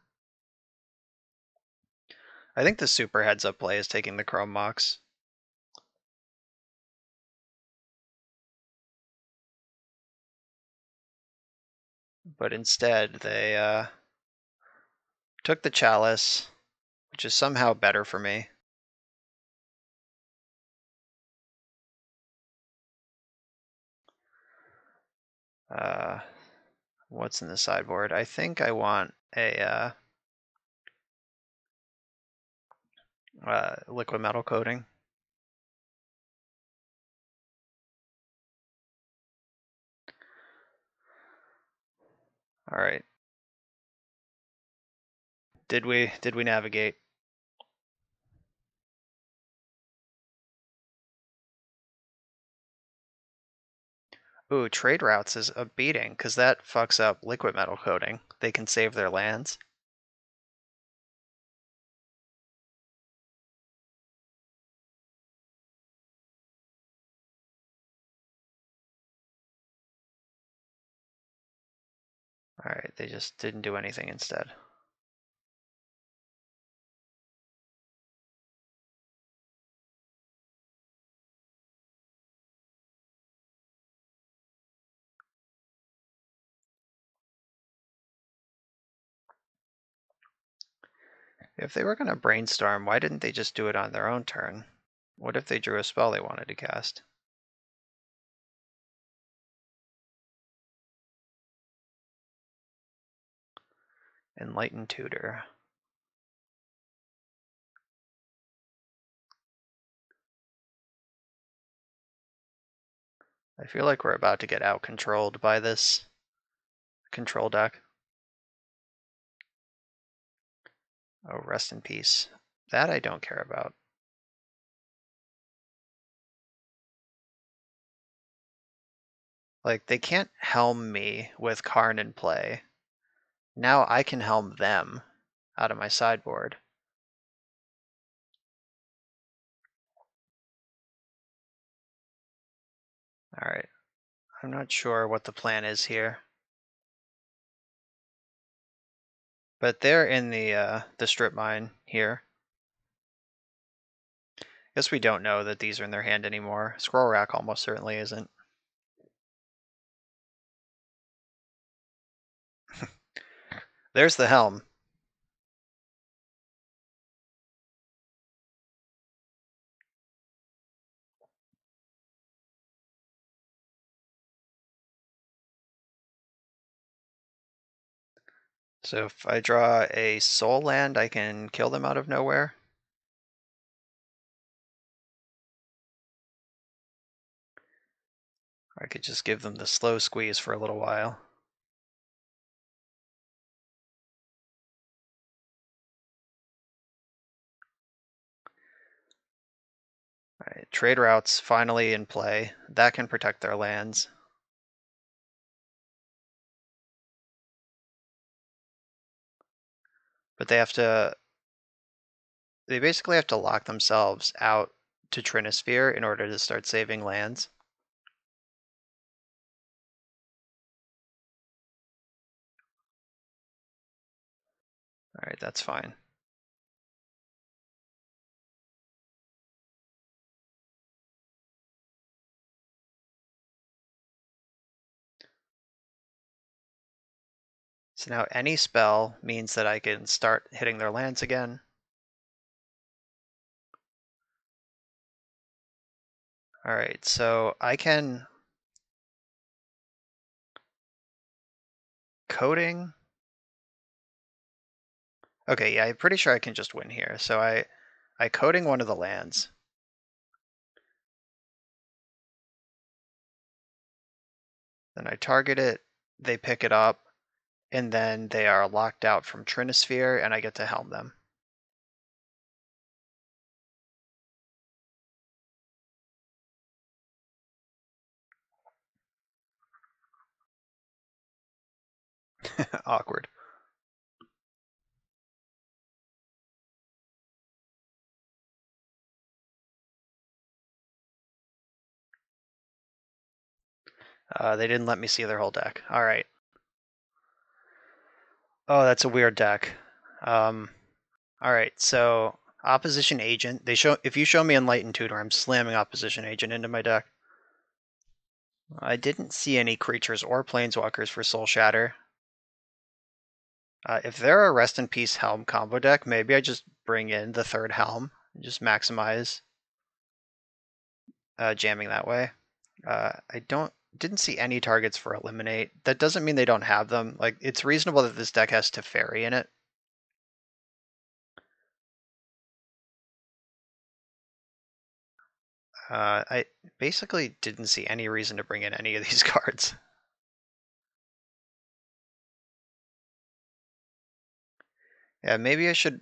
I think the super heads-up play is taking the Chrome Mox. But instead, they took the Chalice, which is somehow better for me. What's in the sideboard? I think I want a liquid metal coating. All right. Did we navigate? Ooh, trade routes is a beating, because that fucks up liquid metal coating. They can save their lands. Alright, they just didn't do anything instead. If they were going to brainstorm, why didn't they just do it on their own turn? What if they drew a spell they wanted to cast? Enlightened Tutor. I feel like we're about to get out-controlled by this control deck. Oh, rest in peace. That I don't care about. Like, they can't helm me with Karn in play. Now I can helm them out of my sideboard. Alright. I'm not sure what the plan is here. But they're in the strip mine here. Guess we don't know that these are in their hand anymore. Scroll Rack almost certainly isn't. There's the helm. So if I draw a soul land, I can kill them out of nowhere. Or I could just give them the slow squeeze for a little while. Alright, trade routes finally in play. That can protect their lands. But they basically have to lock themselves out to Trinisphere in order to start saving lands. Alright, that's fine. So now any spell means that I can start hitting their lands again. Alright, so I can... Coding? Okay, yeah, I'm pretty sure I can just win here. So I coding one of the lands. Then I target it, they pick it up, and then they are locked out from Trinisphere, and I get to helm them. Awkward. They didn't let me see their whole deck. All right. Oh, that's a weird deck. All right, so opposition agent. If you show me Enlightened Tutor, I'm slamming opposition agent into my deck. I didn't see any creatures or planeswalkers for Soul Shatter. If they're a Rest in Peace Helm combo deck, maybe I just bring in the third Helm, and just maximize jamming that way. I didn't see any targets for Eliminate. That doesn't mean they don't have them. Like, it's reasonable that this deck has Teferi in it. I basically didn't see any reason to bring in any of these cards. Yeah, maybe I should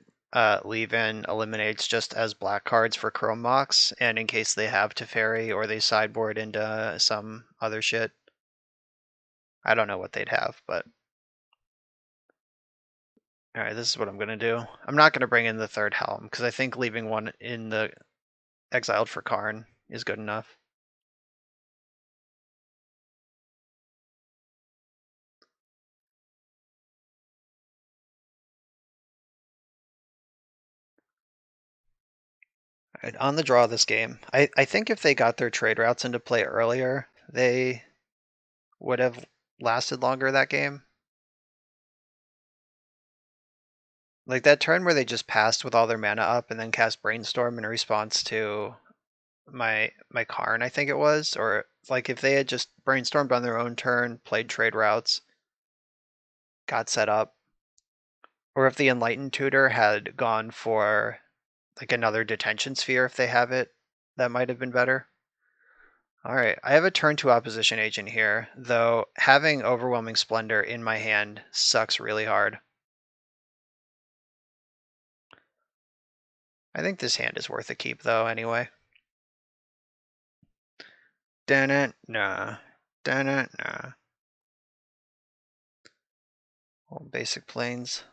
leave in Eliminates just as black cards for Chrome Mox, and in case they have Teferi or they sideboard into some other shit. I don't know what they'd have, but... Alright, this is what I'm going to do. I'm not going to bring in the third Helm, because I think leaving one in the Exiled for Karn is good enough. Right, on the draw this game, I think if they got their trade routes into play earlier, they would have lasted longer that game. Like that turn where they just passed with all their mana up and then cast Brainstorm in response to my Karn, I think it was, or like if they had just brainstormed on their own turn, played trade routes, got set up, or if the Enlightened Tutor had gone for like another detention sphere if they have it, that might have been better. All right, I have a turn 2 opposition agent here, though having Overwhelming Splendor in my hand sucks really hard. I think this hand is worth a keep though anyway. Dun nah. Dun nah. Well, basic planes.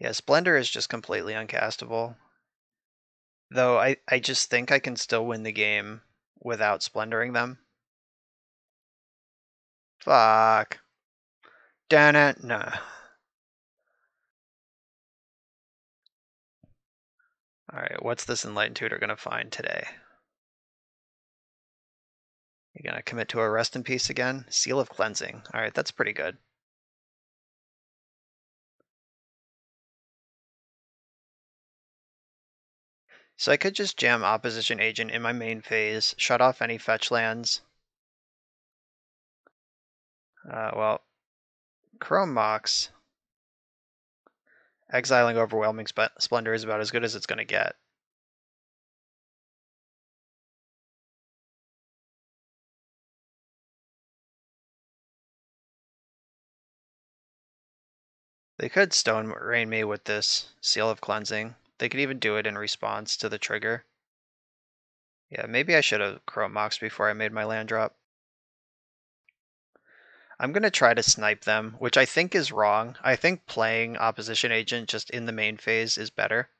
Yeah, Splendor is just completely uncastable. Though I just think I can still win the game without Splendoring them. Fuck. Dun nah. Alright, what's this Enlightened Tutor gonna find today? You gonna commit to a Rest in Peace again? Seal of Cleansing. Alright, that's pretty good. So I could just jam Opposition Agent in my main phase, shut off any fetch lands. Well, Chrome Mox. Exiling Overwhelming Splendor is about as good as it's gonna get. They could Stone Rain me with this Seal of Cleansing. They could even do it in response to the trigger. Yeah, maybe I should have Chrome Mox before I made my land drop. I'm going to try to snipe them, which I think is wrong. I think playing Opposition Agent just in the main phase is better.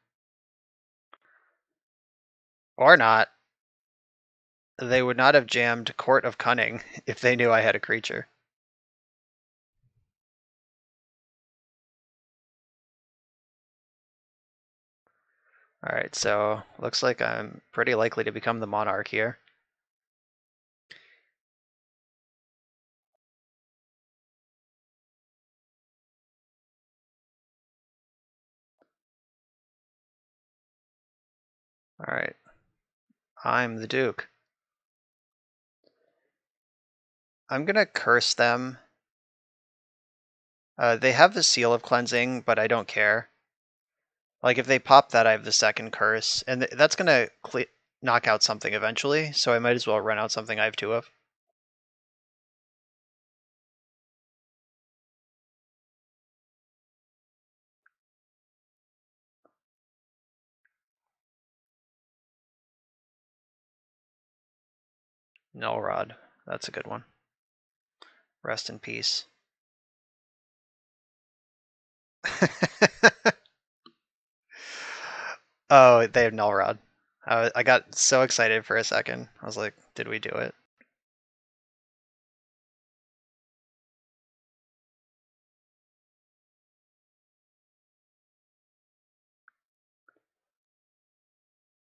Or not. They would not have jammed Court of Cunning if they knew I had a creature. Alright, so looks like I'm pretty likely to become the Monarch here. Alright. I'm the Duke. I'm gonna curse them They have the Seal of Cleansing, but I don't care. Like, if they pop that, I have the second curse, and that's gonna knock out something eventually, so I might as well run out something I have two of. Null Rod. That's a good one. Rest in peace. Oh, they have Null Rod. I got so excited for a second. I was like, did we do it?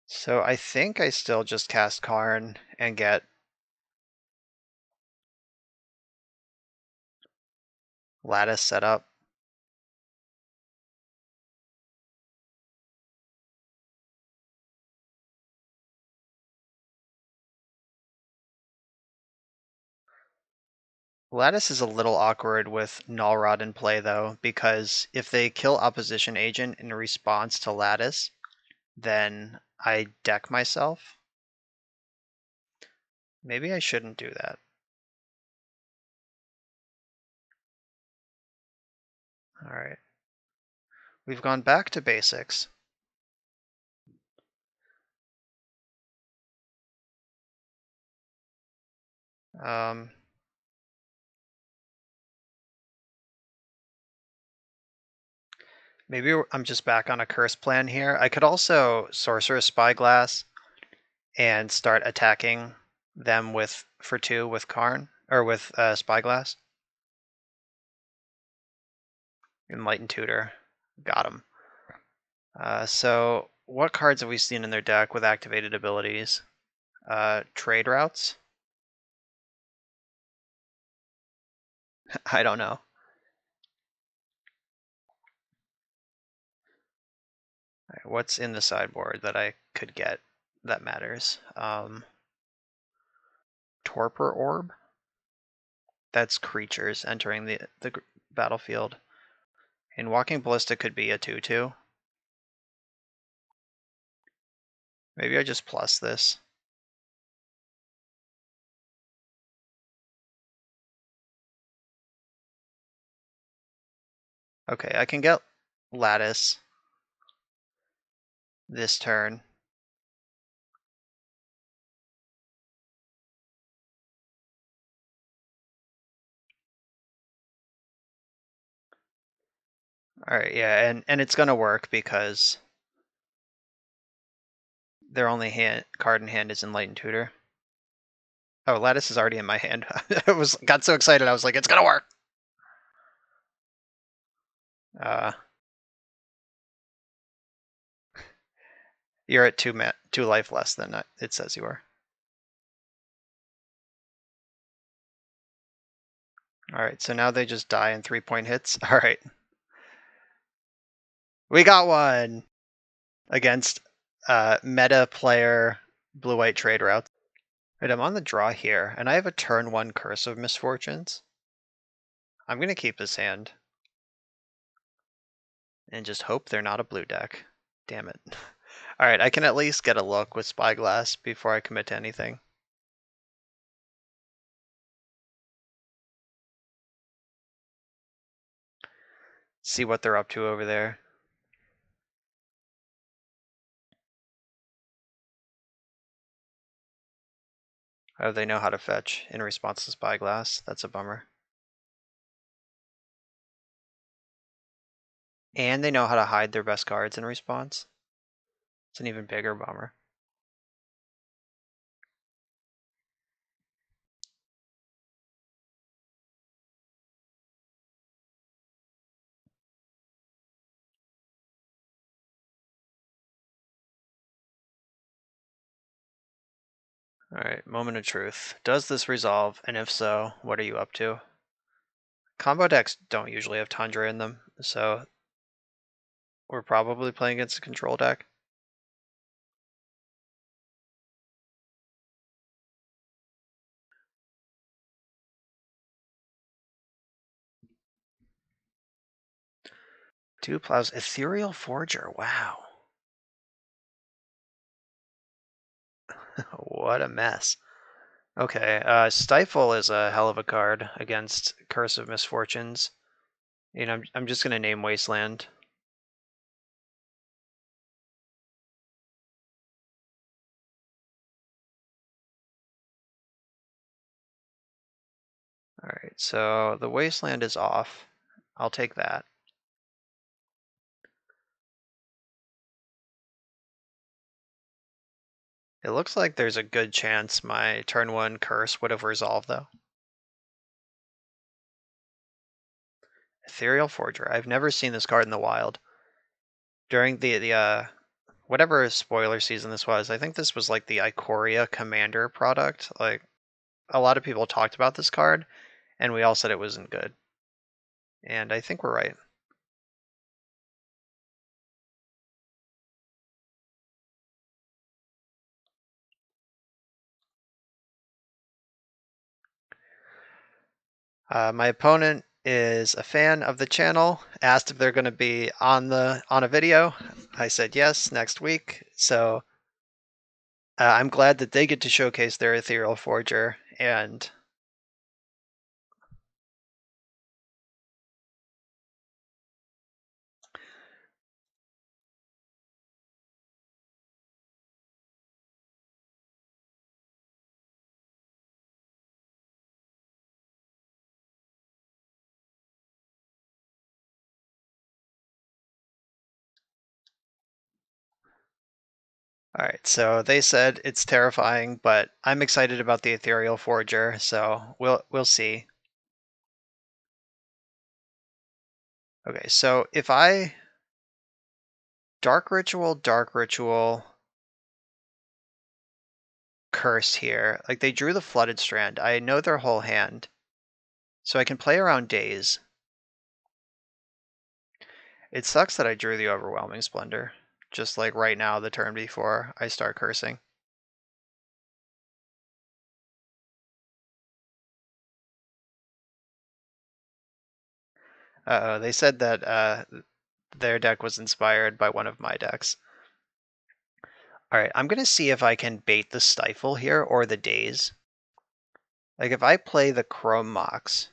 So I think I still just cast Karn and get Lattice set up. Lattice is a little awkward with Null Rod in play though, because if they kill opposition agent in response to Lattice, then I deck myself. Maybe I shouldn't do that. All right. We've gone back to basics. Maybe I'm just back on a curse plan here. I could also Sorcerous Spyglass and start attacking them with for 2 with Karn or with Spyglass. Enlightened Tutor, got him. So what cards have we seen in their deck with activated abilities? Trade routes. I don't know. Right, what's in the sideboard that I could get that matters? Torpor Orb. That's creatures entering the battlefield. And Walking Ballista could be a 2/2. Maybe I just plus this. Okay, I can get Lattice this turn. All right, yeah, and it's gonna work because their only card in hand is Enlightened Tutor. Oh, Lattice is already in my hand. I got so excited. I was like, it's gonna work. You're at 2 life less than it says you are. All right, so now they just die in 3-point hits. All right, we got one against meta player blue-white trade routes. Right, I'm on the draw here, and I have a turn 1 Curse of Misfortunes. I'm gonna keep this hand and just hope they're not a blue deck. Damn it. All right, I can at least get a look with Spyglass before I commit to anything. See what they're up to over there. Oh, they know how to fetch in response to Spyglass. That's a bummer. And they know how to hide their best cards in response. It's an even bigger bummer. All right, moment of truth. Does this resolve? And if so, what are you up to? Combo decks don't usually have Tundra in them, so we're probably playing against a control deck. 2 plows. Ethereal Forger. Wow. What a mess. Okay, Stifle is a hell of a card against Curse of Misfortunes. You know, I'm just gonna name Wasteland. All right, so the Wasteland is off. I'll take that. It looks like there's a good chance my turn 1 Curse would have resolved, though. Ethereal Forger. I've never seen this card in the wild. During the whatever spoiler season this was, I think this was like the Ikoria Commander product. Like, a lot of people talked about this card, and we all said it wasn't good. And I think we're right. My opponent is a fan of the channel, asked if they're going to be on a video. I said yes next week. So I'm glad that they get to showcase their Ethereal Forger. And all right, so they said it's terrifying, but I'm excited about the Ethereal Forger, so we'll see. Okay, so if I Dark Ritual, Curse here, like they drew the Flooded Strand, I know their whole hand, so I can play around Daze. It sucks that I drew the Overwhelming Splendor, just like right now, the turn before I start cursing. Uh-oh, they said that their deck was inspired by one of my decks. All right, I'm gonna see if I can bait the Stifle here or the Daze. Like if I play the Chrome Mox,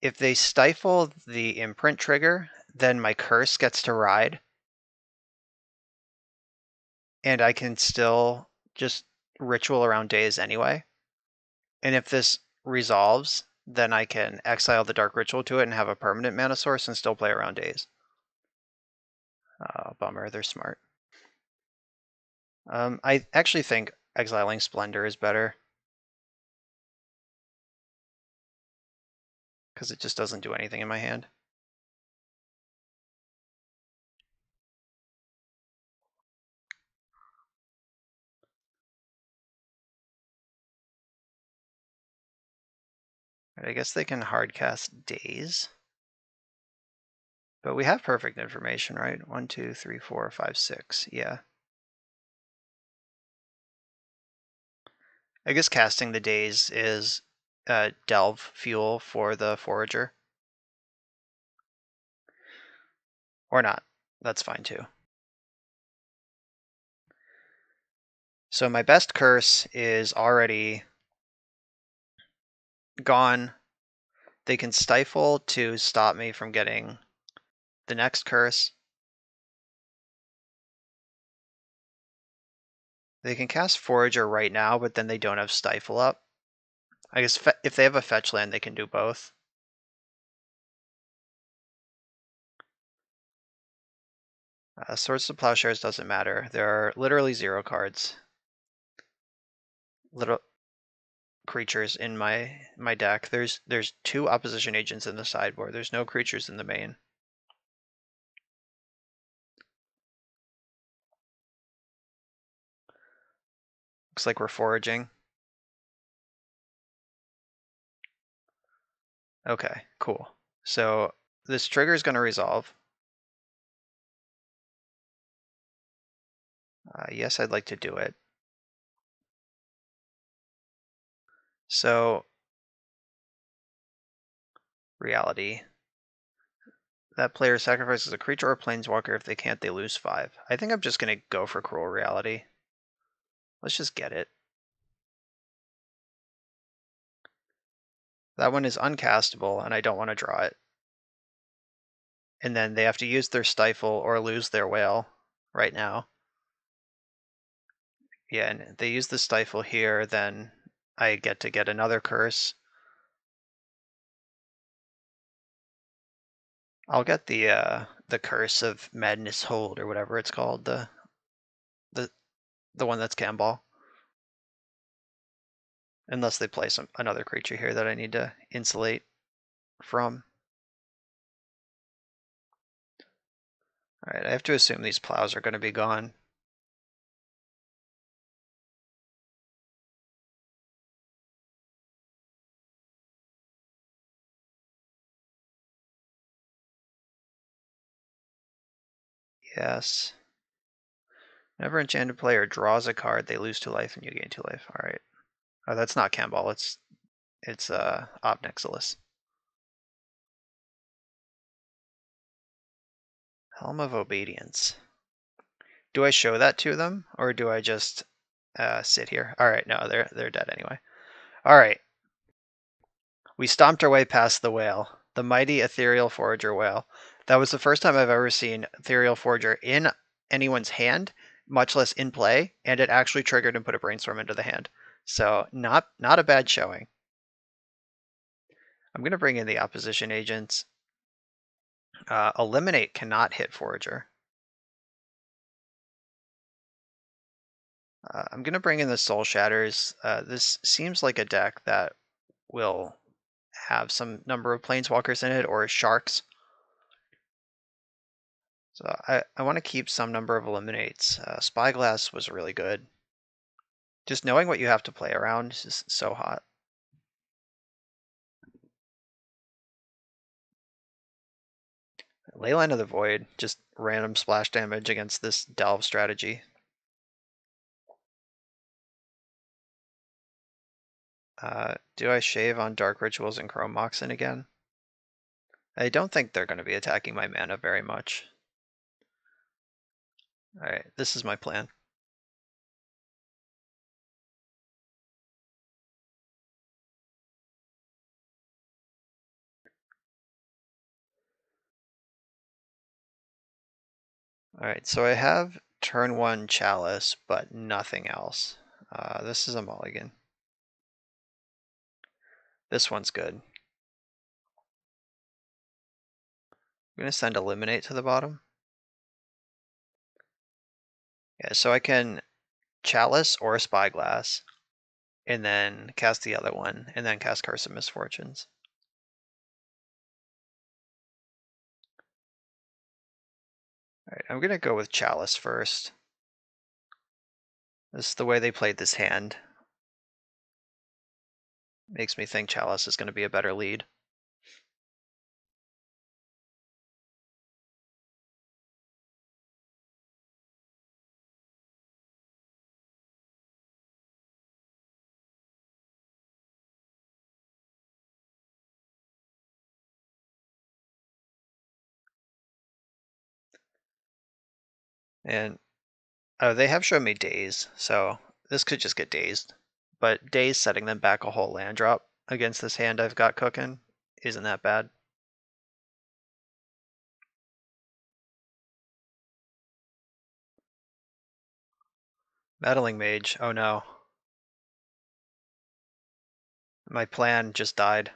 if they stifle the imprint trigger, then my curse gets to ride. And I can still just ritual around Daze anyway. And if this resolves, then I can exile the Dark Ritual to it and have a permanent mana source and still play around Daze. Oh, bummer, they're smart. I actually think exiling Splendor is better. Because it just doesn't do anything in my hand. I guess they can hardcast Daze. But we have perfect information, right? 1, 2, 3, 4, 5, 6. Yeah. I guess casting the Daze is delve fuel for the Forager. Or not. That's fine too. So my best curse is already gone. They can stifle to stop me from getting the next curse. They can cast Forager right now, but then they don't have Stifle up. I guess if they have a fetch land, they can do both. Swords to Plowshares doesn't matter. There are literally 0 cards. Little creatures in my deck. There's 2 opposition agents in the sideboard. There's no creatures in the main. Looks like we're foraging. Okay, cool. So this trigger is going to resolve. Yes, I'd like to do it. So reality. that player sacrifices a creature or planeswalker. If they can't, they lose 5. I think I'm just going to go for Cruel Reality. Let's just get it. That one is uncastable, and I don't want to draw it. And then they have to use their Stifle or lose their Whale right now. Yeah, and they use the Stifle here, then I get to get another curse. I'll get the Curse of Madness Hold or whatever it's called, the one that's Camball. Unless they play another creature here that I need to insulate from. Alright, I have to assume these plows are going to be gone. Yes. Whenever enchanted player draws a card, they lose 2 life and you gain 2 life. Alright. Oh, that's not Camball, it's Obnixilis. Helm of Obedience. Do I show that to them, or do I just sit here? Alright, no, they're dead anyway. Alright. We stomped our way past the whale, the mighty Ethereal Forager whale. That was the first time I've ever seen Ethereal Forager in anyone's hand, much less in play, and it actually triggered and put a Brainstorm into the hand. So not a bad showing. I'm going to bring in the opposition agents. Eliminate cannot hit Forager. I'm going to bring in the Soul Shatters. This seems like a deck that will have some number of Planeswalkers in it, or Sharks. So I want to keep some number of Eliminates. Spyglass was really good. Just knowing what you have to play around is just so hot. Leyline of the Void, just random splash damage against this Delve strategy. Do I shave on Dark Rituals and Chrome Moxen again? I don't think they're going to be attacking my mana very much. Alright, this is my plan. Alright, so I have turn 1 Chalice, but nothing else. This is a mulligan. This one's good. I'm going to send Eliminate to the bottom. Yeah, so I can Chalice or Spyglass, and then cast the other one, and then cast Curse of Misfortunes. Alright, I'm going to go with Chalice first. This is the way they played this hand. Makes me think Chalice is going to be a better lead. And they have shown me Daze, so this could just get dazed. But Daze setting them back a whole land drop against this hand I've got cooking isn't that bad. Meddling Mage, oh no. My plan just died.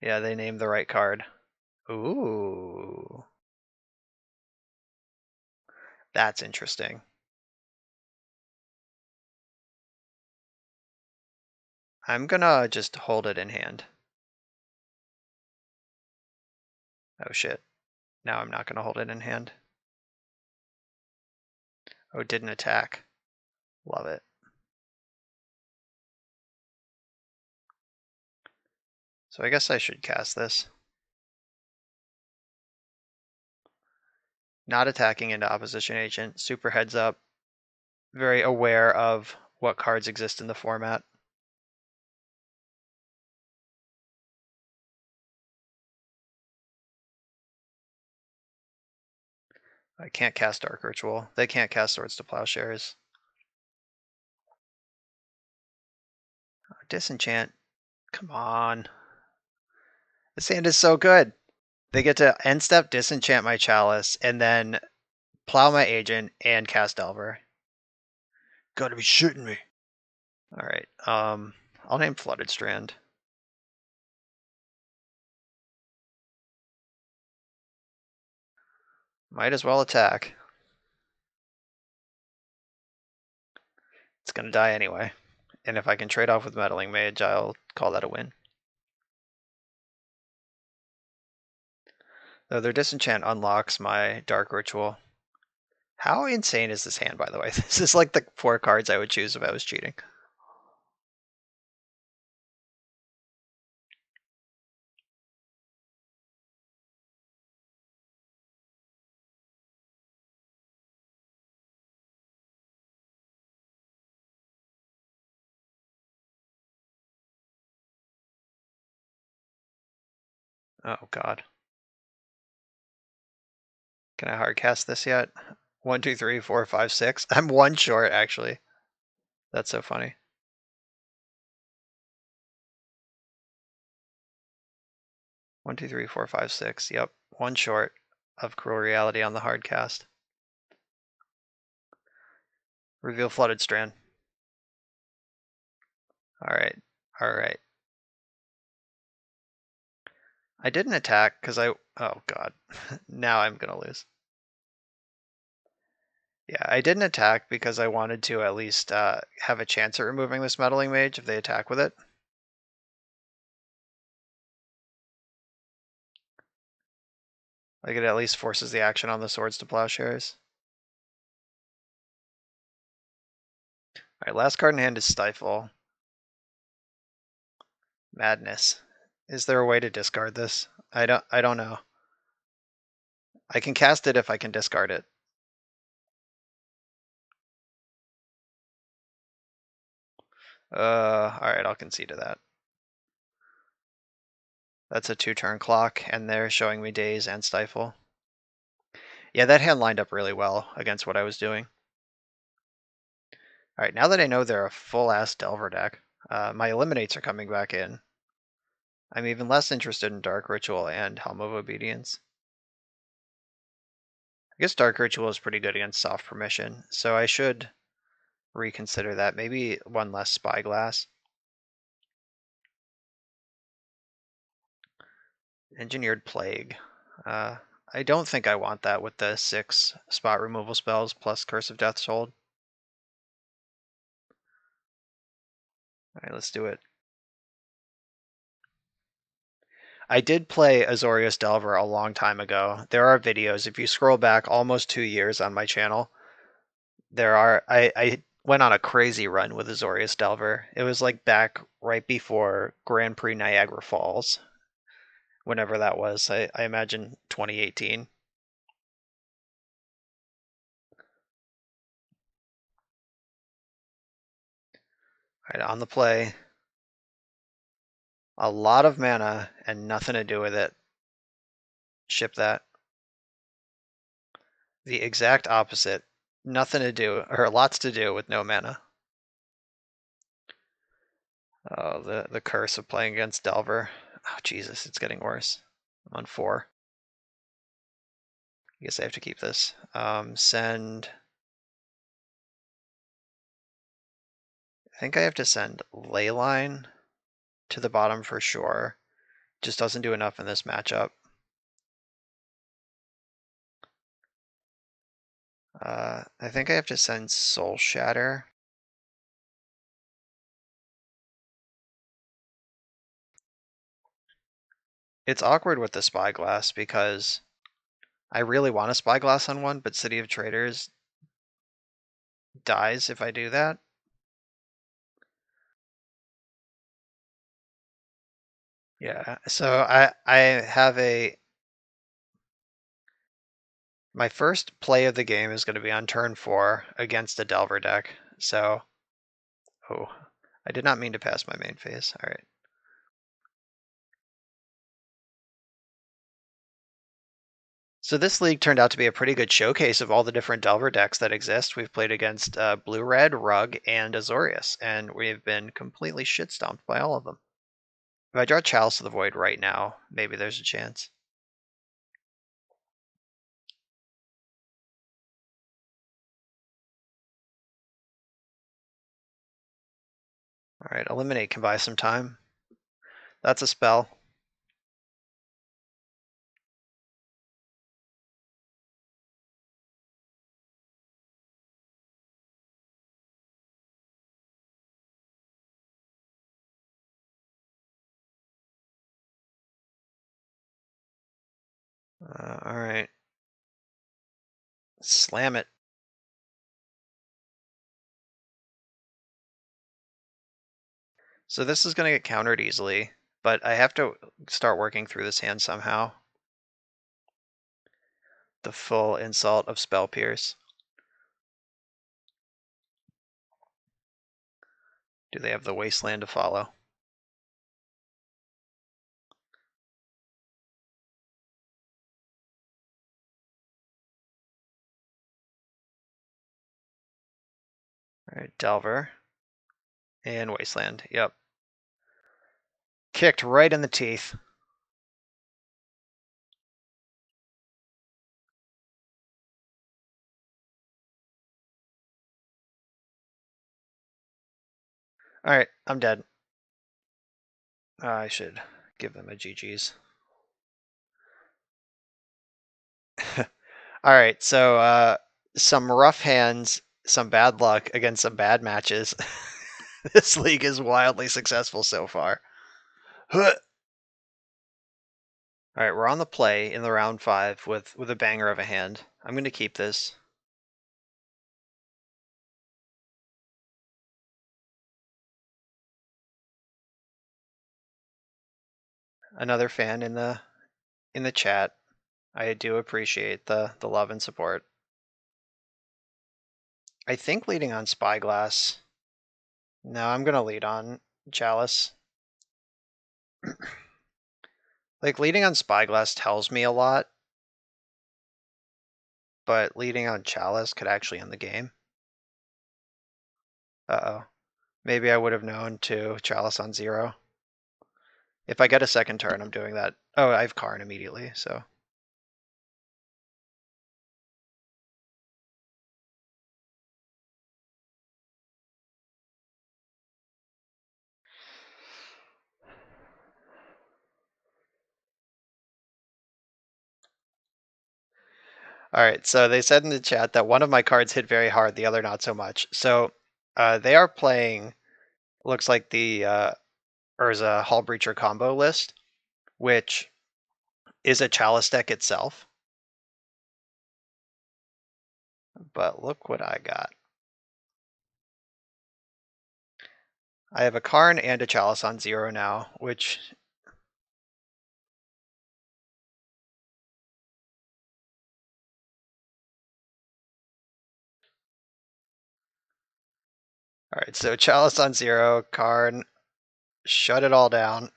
Yeah, they named the right card. Ooh. That's interesting. I'm gonna just hold it in hand. Oh shit. Now I'm not gonna hold it in hand. Oh, it didn't attack. Love it. So I guess I should cast this. Not attacking into opposition agent, super heads up, very aware of what cards exist in the format. I can't cast Dark Ritual. They can't cast Swords to Plowshares. Disenchant. Come on. This hand is so good. They get to end step disenchant my Chalice and then plow my Agent and cast Delver. Gotta be shooting me. Alright, I'll name Flooded Strand. Might as well attack. It's gonna die anyway. And if I can trade off with Meddling Mage, I'll call that a win. Though their disenchant unlocks my Dark Ritual. How insane is this hand, by the way? This is like the 4 cards I would choose if I was cheating. Oh god. Can I hardcast this yet? 1, 2, 3, 4, 5, 6. I'm 1 short, actually. That's so funny. 1, 2, 3, 4, 5, 6. Yep, 1 short of Cruel Reality on the hardcast. Reveal Flooded Strand. Alright, alright. I didn't attack because oh god. Now I'm gonna lose. Yeah, I didn't attack because I wanted to at least have a chance at removing this Meddling Mage if they attack with it. Like it at least forces the action on the Swords to Plowshares. Alright, last card in hand is Stifle. Madness. Is there a way to discard this? I don't know. I can cast it if I can discard it. Alright, I'll concede to that. That's a 2-turn clock, and they're showing me Daze and Stifle. Yeah, that hand lined up really well against what I was doing. Alright, now that I know they're a full-ass Delver deck, my Eliminates are coming back in. I'm even less interested in Dark Ritual and Helm of Obedience. I guess Dark Ritual is pretty good against Soft Permission, so I should reconsider that. Maybe 1 less Spyglass. Engineered Plague. I don't think I want that with the 6 spot removal spells plus Curse of Death's Hold. Alright, let's do it. I did play Azorius Delver a long time ago. There are videos. If you scroll back almost 2 years on my channel, I went on a crazy run with Azorius Delver. It was like back right before Grand Prix Niagara Falls. Whenever that was. I imagine 2018. Alright, on the play. A lot of mana and nothing to do with it. Ship that. The exact opposite. Nothing to do, or lots to do with no mana. Oh, the curse of playing against Delver. Oh, Jesus, it's getting worse. I'm on 4. I guess I have to keep this. Send... I think I have to send Leyline to the bottom for sure. Just doesn't do enough in this matchup. I think I have to send Soul Shatter. It's awkward with the Spyglass because I really want a Spyglass on 1, but City of Traders dies if I do that. Yeah, so I have my first play of the game is going to be on turn 4 against a Delver deck. So, oh, I did not mean to pass my main phase. All right. So So this league turned out to be a pretty good showcase of all the different Delver decks that exist. We've played against Blue-Red, Rug, and Azorius, and we've been completely shit-stomped by all of them. If I draw Chalice of the Void right now, maybe there's a chance. Alright, Eliminate can buy some time. That's a spell. Alright. Slam it. So this is going to get countered easily, but I have to start working through this hand somehow. The full insult of Spell Pierce. Do they have the Wasteland to follow? Alright, Delver. And Wasteland, yep. Kicked right in the teeth. Alright, I'm dead. I should give them a GG's. Alright, so some rough hands, some bad luck against some bad matches. This league is wildly successful so far. Alright, we're on the play in the round 5 with a banger of a hand. I'm going to keep this. Another fan in the chat. I do appreciate the love and support. I think leading on Spyglass. No, I'm gonna lead on Chalice. Like leading on Spyglass tells me a lot, but leading on Chalice could actually end the game. Uh-oh. Maybe I would have known to Chalice on 0. If I get a second turn, I'm doing that. Oh, I have Karn immediately, so. Alright, so they said in the chat that one of my cards hit very hard, the other not so much. So they are playing, looks like the Urza Hull Breacher combo list, which is a Chalice deck itself. But look what I got. I have a Karn and a Chalice on 0 now, which... Alright, so Chalice on 0, Karn, shut it all down.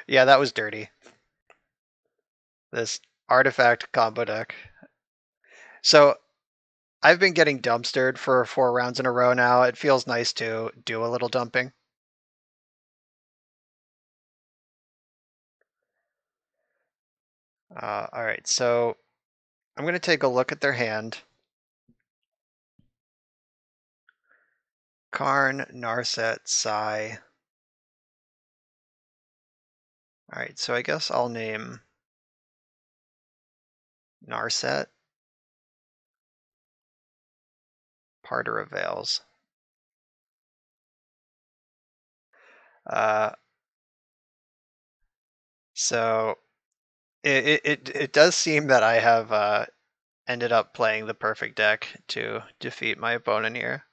Yeah, that was dirty. This artifact combo deck. So I've been getting dumpstered for 4 rounds in a row now. It feels nice to do a little dumping. Alright, so I'm going to take a look at their hand. Karn, Narset, Sai. Alright, so I guess I'll name Narset. Parter of Veils. So it does seem that I have ended up playing the perfect deck to defeat my opponent here.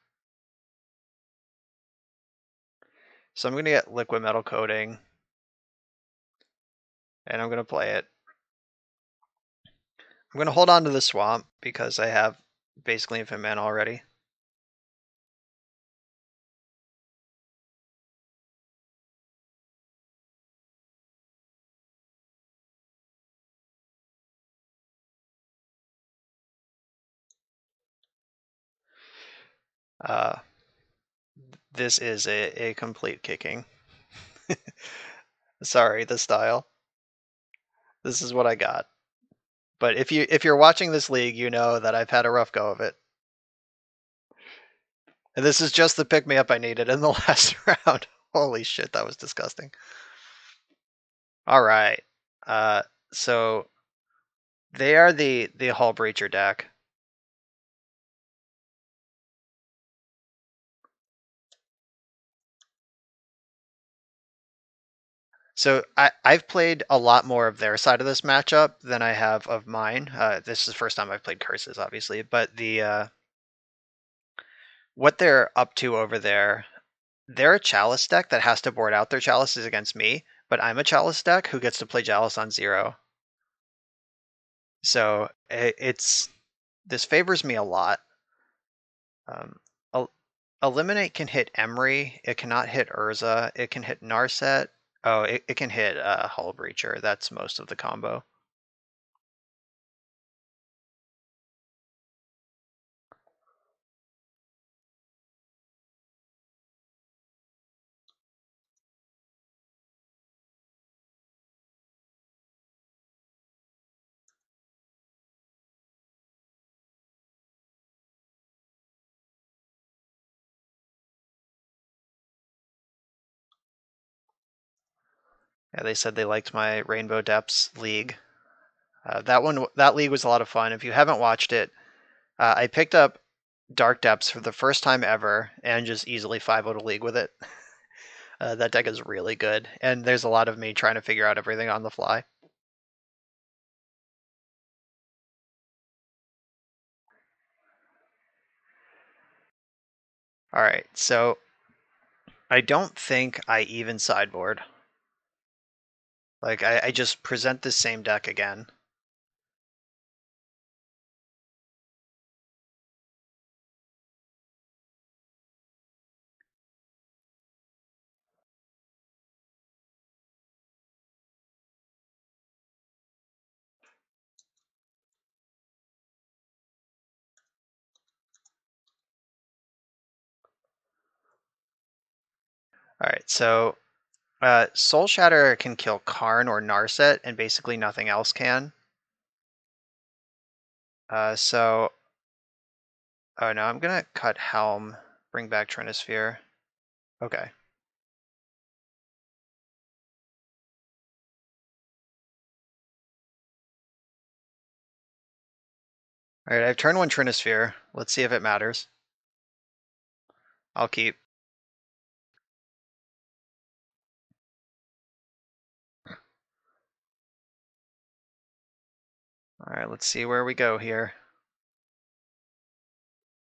So I'm going to get Liquid Metal Coating, and I'm going to play it. I'm going to hold on to the Swamp because I have basically infinite mana already. This is a complete kicking. Sorry, the style. This is what I got. But if you're watching this league, you know that I've had a rough go of it. And this is just the pick-me-up I needed in the last round. Holy shit, that was disgusting. All right. So they are the Hull Breacher deck. So I've played a lot more of their side of this matchup than I have of mine. This is the first time I've played Curses, obviously, but the what they're up to over there, they're a Chalice deck that has to board out their Chalices against me, but I'm a Chalice deck who gets to play Chalice on 0. So this favors me a lot. El- Eliminate can hit Emery. It cannot hit Urza. It can hit Narset. Oh, it can hit Hull Breacher. That's most of the combo. Yeah, they said they liked my Rainbow Depths League. That league was a lot of fun. If you haven't watched it, I picked up Dark Depths for the first time ever and just easily 5-0'd a league with it. That deck is really good, and there's a lot of me trying to figure out everything on the fly. All right, so I don't think I even sideboard. Like, I just present the same deck again. All right, so Soul Shatter can kill Karn or Narset, and basically nothing else can. So, oh no, I'm gonna cut Helm, bring back Trinisphere. Okay. All right, I have turn 1 Trinisphere. Let's see if it matters. I'll keep. All right, let's see where we go here.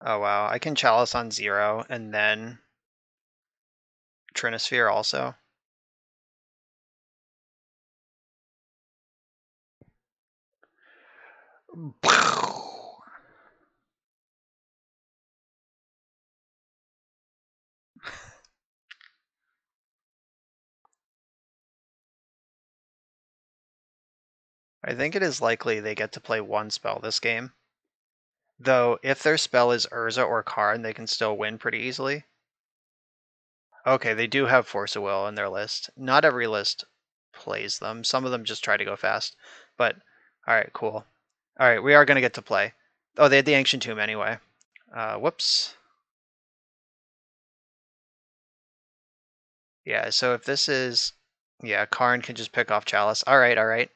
Oh wow, I can Chalice on 0 and then Trinisphere also. I think it is likely they get to play one spell this game. Though, if their spell is Urza or Karn, they can still win pretty easily. Okay, they do have Force of Will in their list. Not every list plays them. Some of them just try to go fast. But, alright, cool. Alright, we are going to get to play. Oh, they had the Ancient Tomb anyway. Whoops. Yeah, so if this is... Yeah, Karn can just pick off Chalice. Alright, alright.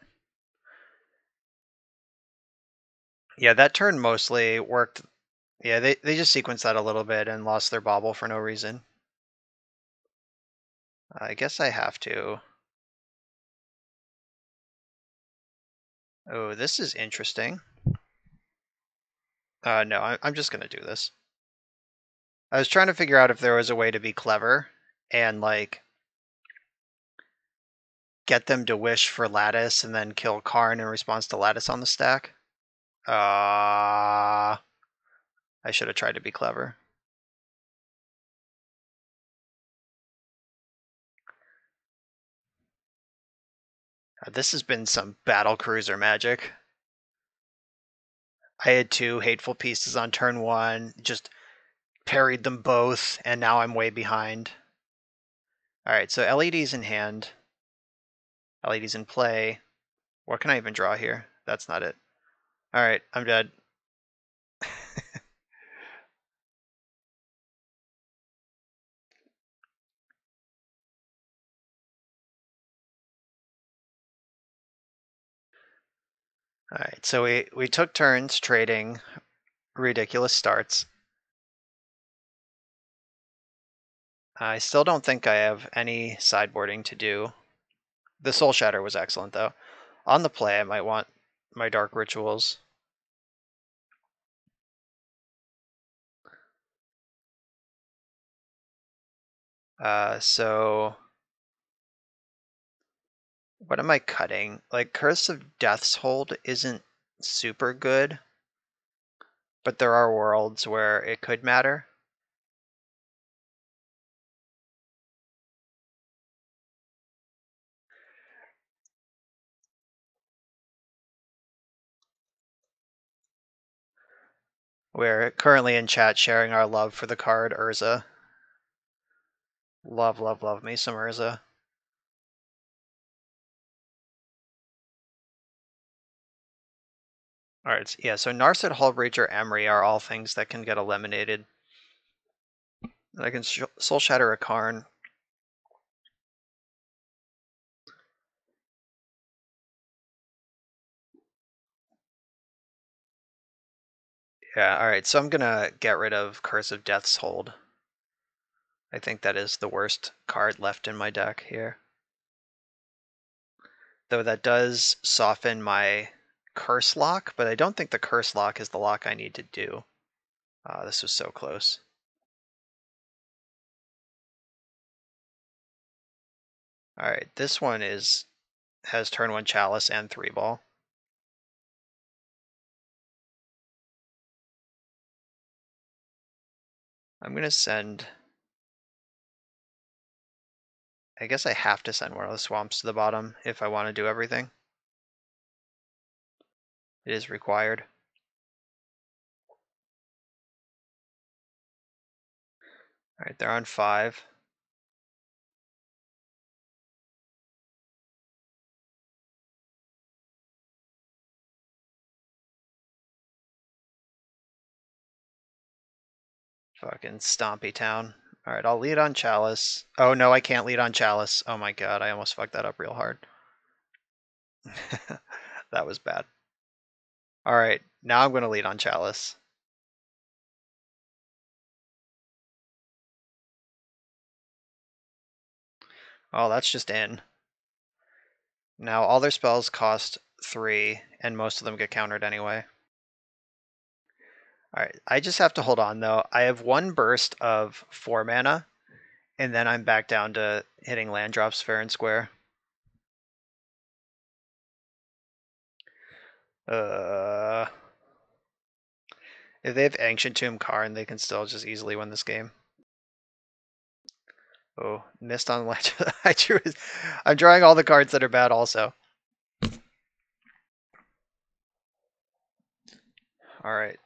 Yeah, that turn mostly worked. Yeah, they just sequenced that a little bit and lost their bauble for no reason. I guess I have to. Oh, this is interesting. No, I'm just gonna do this. I was trying to figure out if there was a way to be clever and like get them to wish for Lattice and then kill Karn in response to Lattice on the stack. I should have tried to be clever. This has been some battle cruiser magic. I had 2 hateful pieces on turn 1, just parried them both, and now I'm way behind. Alright, so LED's in hand. LED's in play. What can I even draw here? That's not it. Alright, I'm dead. Alright, so we took turns trading ridiculous starts. I still don't think I have any sideboarding to do. The Soul Shatter was excellent, though. On the play, I might want my Dark Rituals. So what am I cutting? Like, Curse of Death's Hold isn't super good, but there are worlds where it could matter. We're currently in chat sharing our love for the card Urza. Love, love, love me some Urza. Alright, yeah, so Narset, Hullbreacher, Emery are all things that can get eliminated. I can Soul Shatter a Karn. Yeah, alright, so I'm gonna get rid of Curse of Death's Hold. I think that is the worst card left in my deck here. Though that does soften my Curse Lock, but I don't think the Curse Lock is the lock I need to do. This was so close. Alright, this one has turn 1 Chalice and 3-ball. I'm gonna send... I guess I have to send one of the swamps to the bottom if I want to do everything. It is required. Alright, they're on 5. Fucking Stompy Town. Alright, I'll lead on Chalice. Oh no, I can't lead on Chalice. Oh my god, I almost fucked that up real hard. That was bad. Alright, now I'm going to lead on Chalice. Oh, that's just in. Now all their spells cost 3, and most of them get countered anyway. Alright, I just have to hold on though. I have one burst of 4 mana, and then I'm back down to hitting land drops fair and square. If they have Ancient Tomb Karn, they can still just easily win this game. Oh, missed on land. I'm drawing all the cards that are bad also. Alright.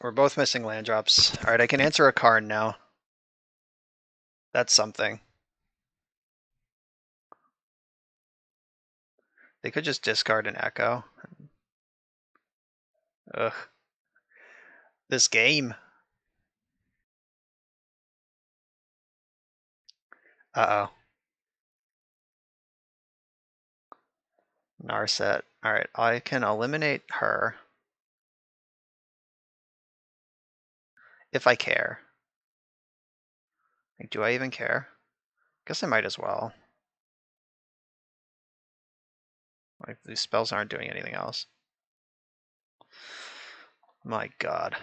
We're both missing land drops. Alright, I can answer a Karn now. That's something. They could just discard an Echo. Ugh. This game. Uh-oh. Narset. Alright, I can eliminate her. If I care. Like, do I even care? Guess I might as well. Like, these spells aren't doing anything else. My god.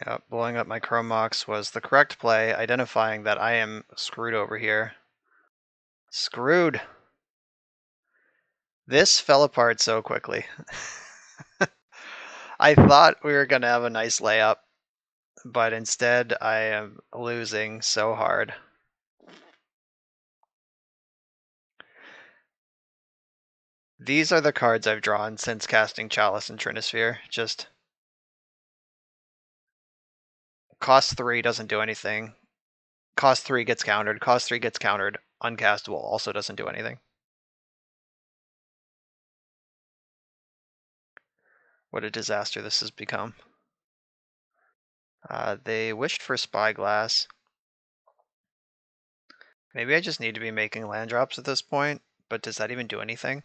Yeah, blowing up my Chrome Mox was the correct play, identifying that I am screwed over here. Screwed. This fell apart so quickly. I thought we were going to have a nice layup, but instead I am losing so hard. These are the cards I've drawn since casting Chalice and Trinisphere. Just cost 3 doesn't do anything. Cost 3 gets countered. Cost 3 gets countered. Uncastable also doesn't do anything. What a disaster this has become. They wished for Spyglass. Maybe I just need to be making land drops at this point, but does that even do anything?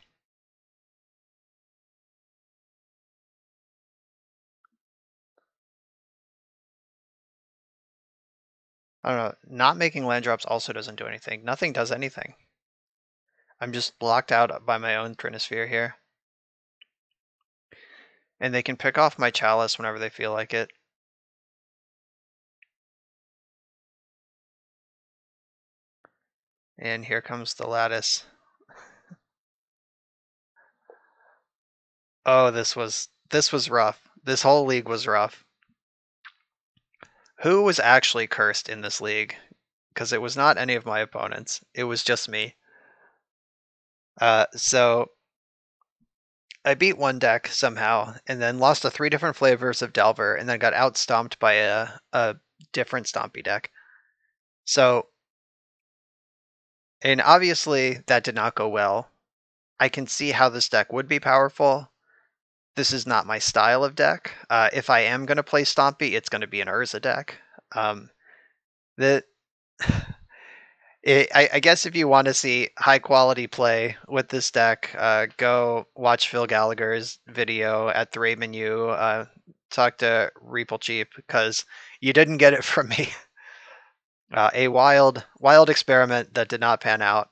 I don't know. Not making land drops also doesn't do anything. Nothing does anything. I'm just blocked out by my own Trinisphere here. And they can pick off my Chalice whenever they feel like it. And here comes the Lattice. Oh, this was rough. This whole league was rough. Who was actually cursed in this league? Because it was not any of my opponents. It was just me. So I beat one deck somehow, and then lost to 3 different flavors of Delver, and then got outstomped by a different Stompy deck. So, and obviously that did not go well. I can see how this deck would be powerful. This is not my style of deck. If I am going to play Stompy, it's going to be an Urza deck. The I guess if you want to see high quality play with this deck, go watch Phil Gallagher's video at the Rate Menu. Talk to ReeplCheep because you didn't get it from me. A wild experiment that did not pan out.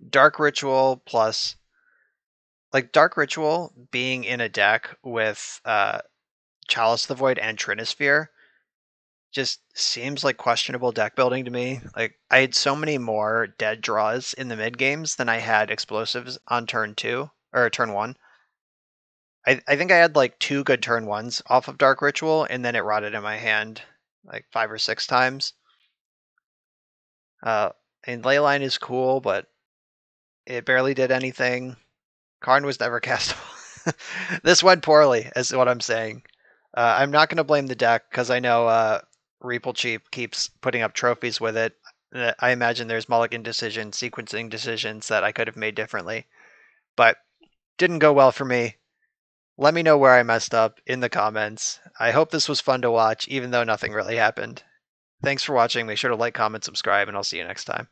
Dark Ritual plus, like, Dark Ritual being in a deck with Chalice the Void and Trinisphere just seems like questionable deck building to me. Like, I had so many more dead draws in the mid games than I had explosives on turn 2 or turn 1. I think I had like 2 good turn 1s off of Dark Ritual, and then it rotted in my hand like 5 or 6 times. And Leyline is cool, but it barely did anything. Karn was never castable. This went poorly, is what I'm saying. I'm not going to blame the deck because I know ReeplCheep keeps putting up trophies with it. I imagine there's mulligan decisions, sequencing decisions that I could have made differently, but didn't go well for me. Let me know where I messed up in the comments. I hope this was fun to watch, even though nothing really happened. Thanks for watching. Make sure to like, comment, subscribe, and I'll see you next time.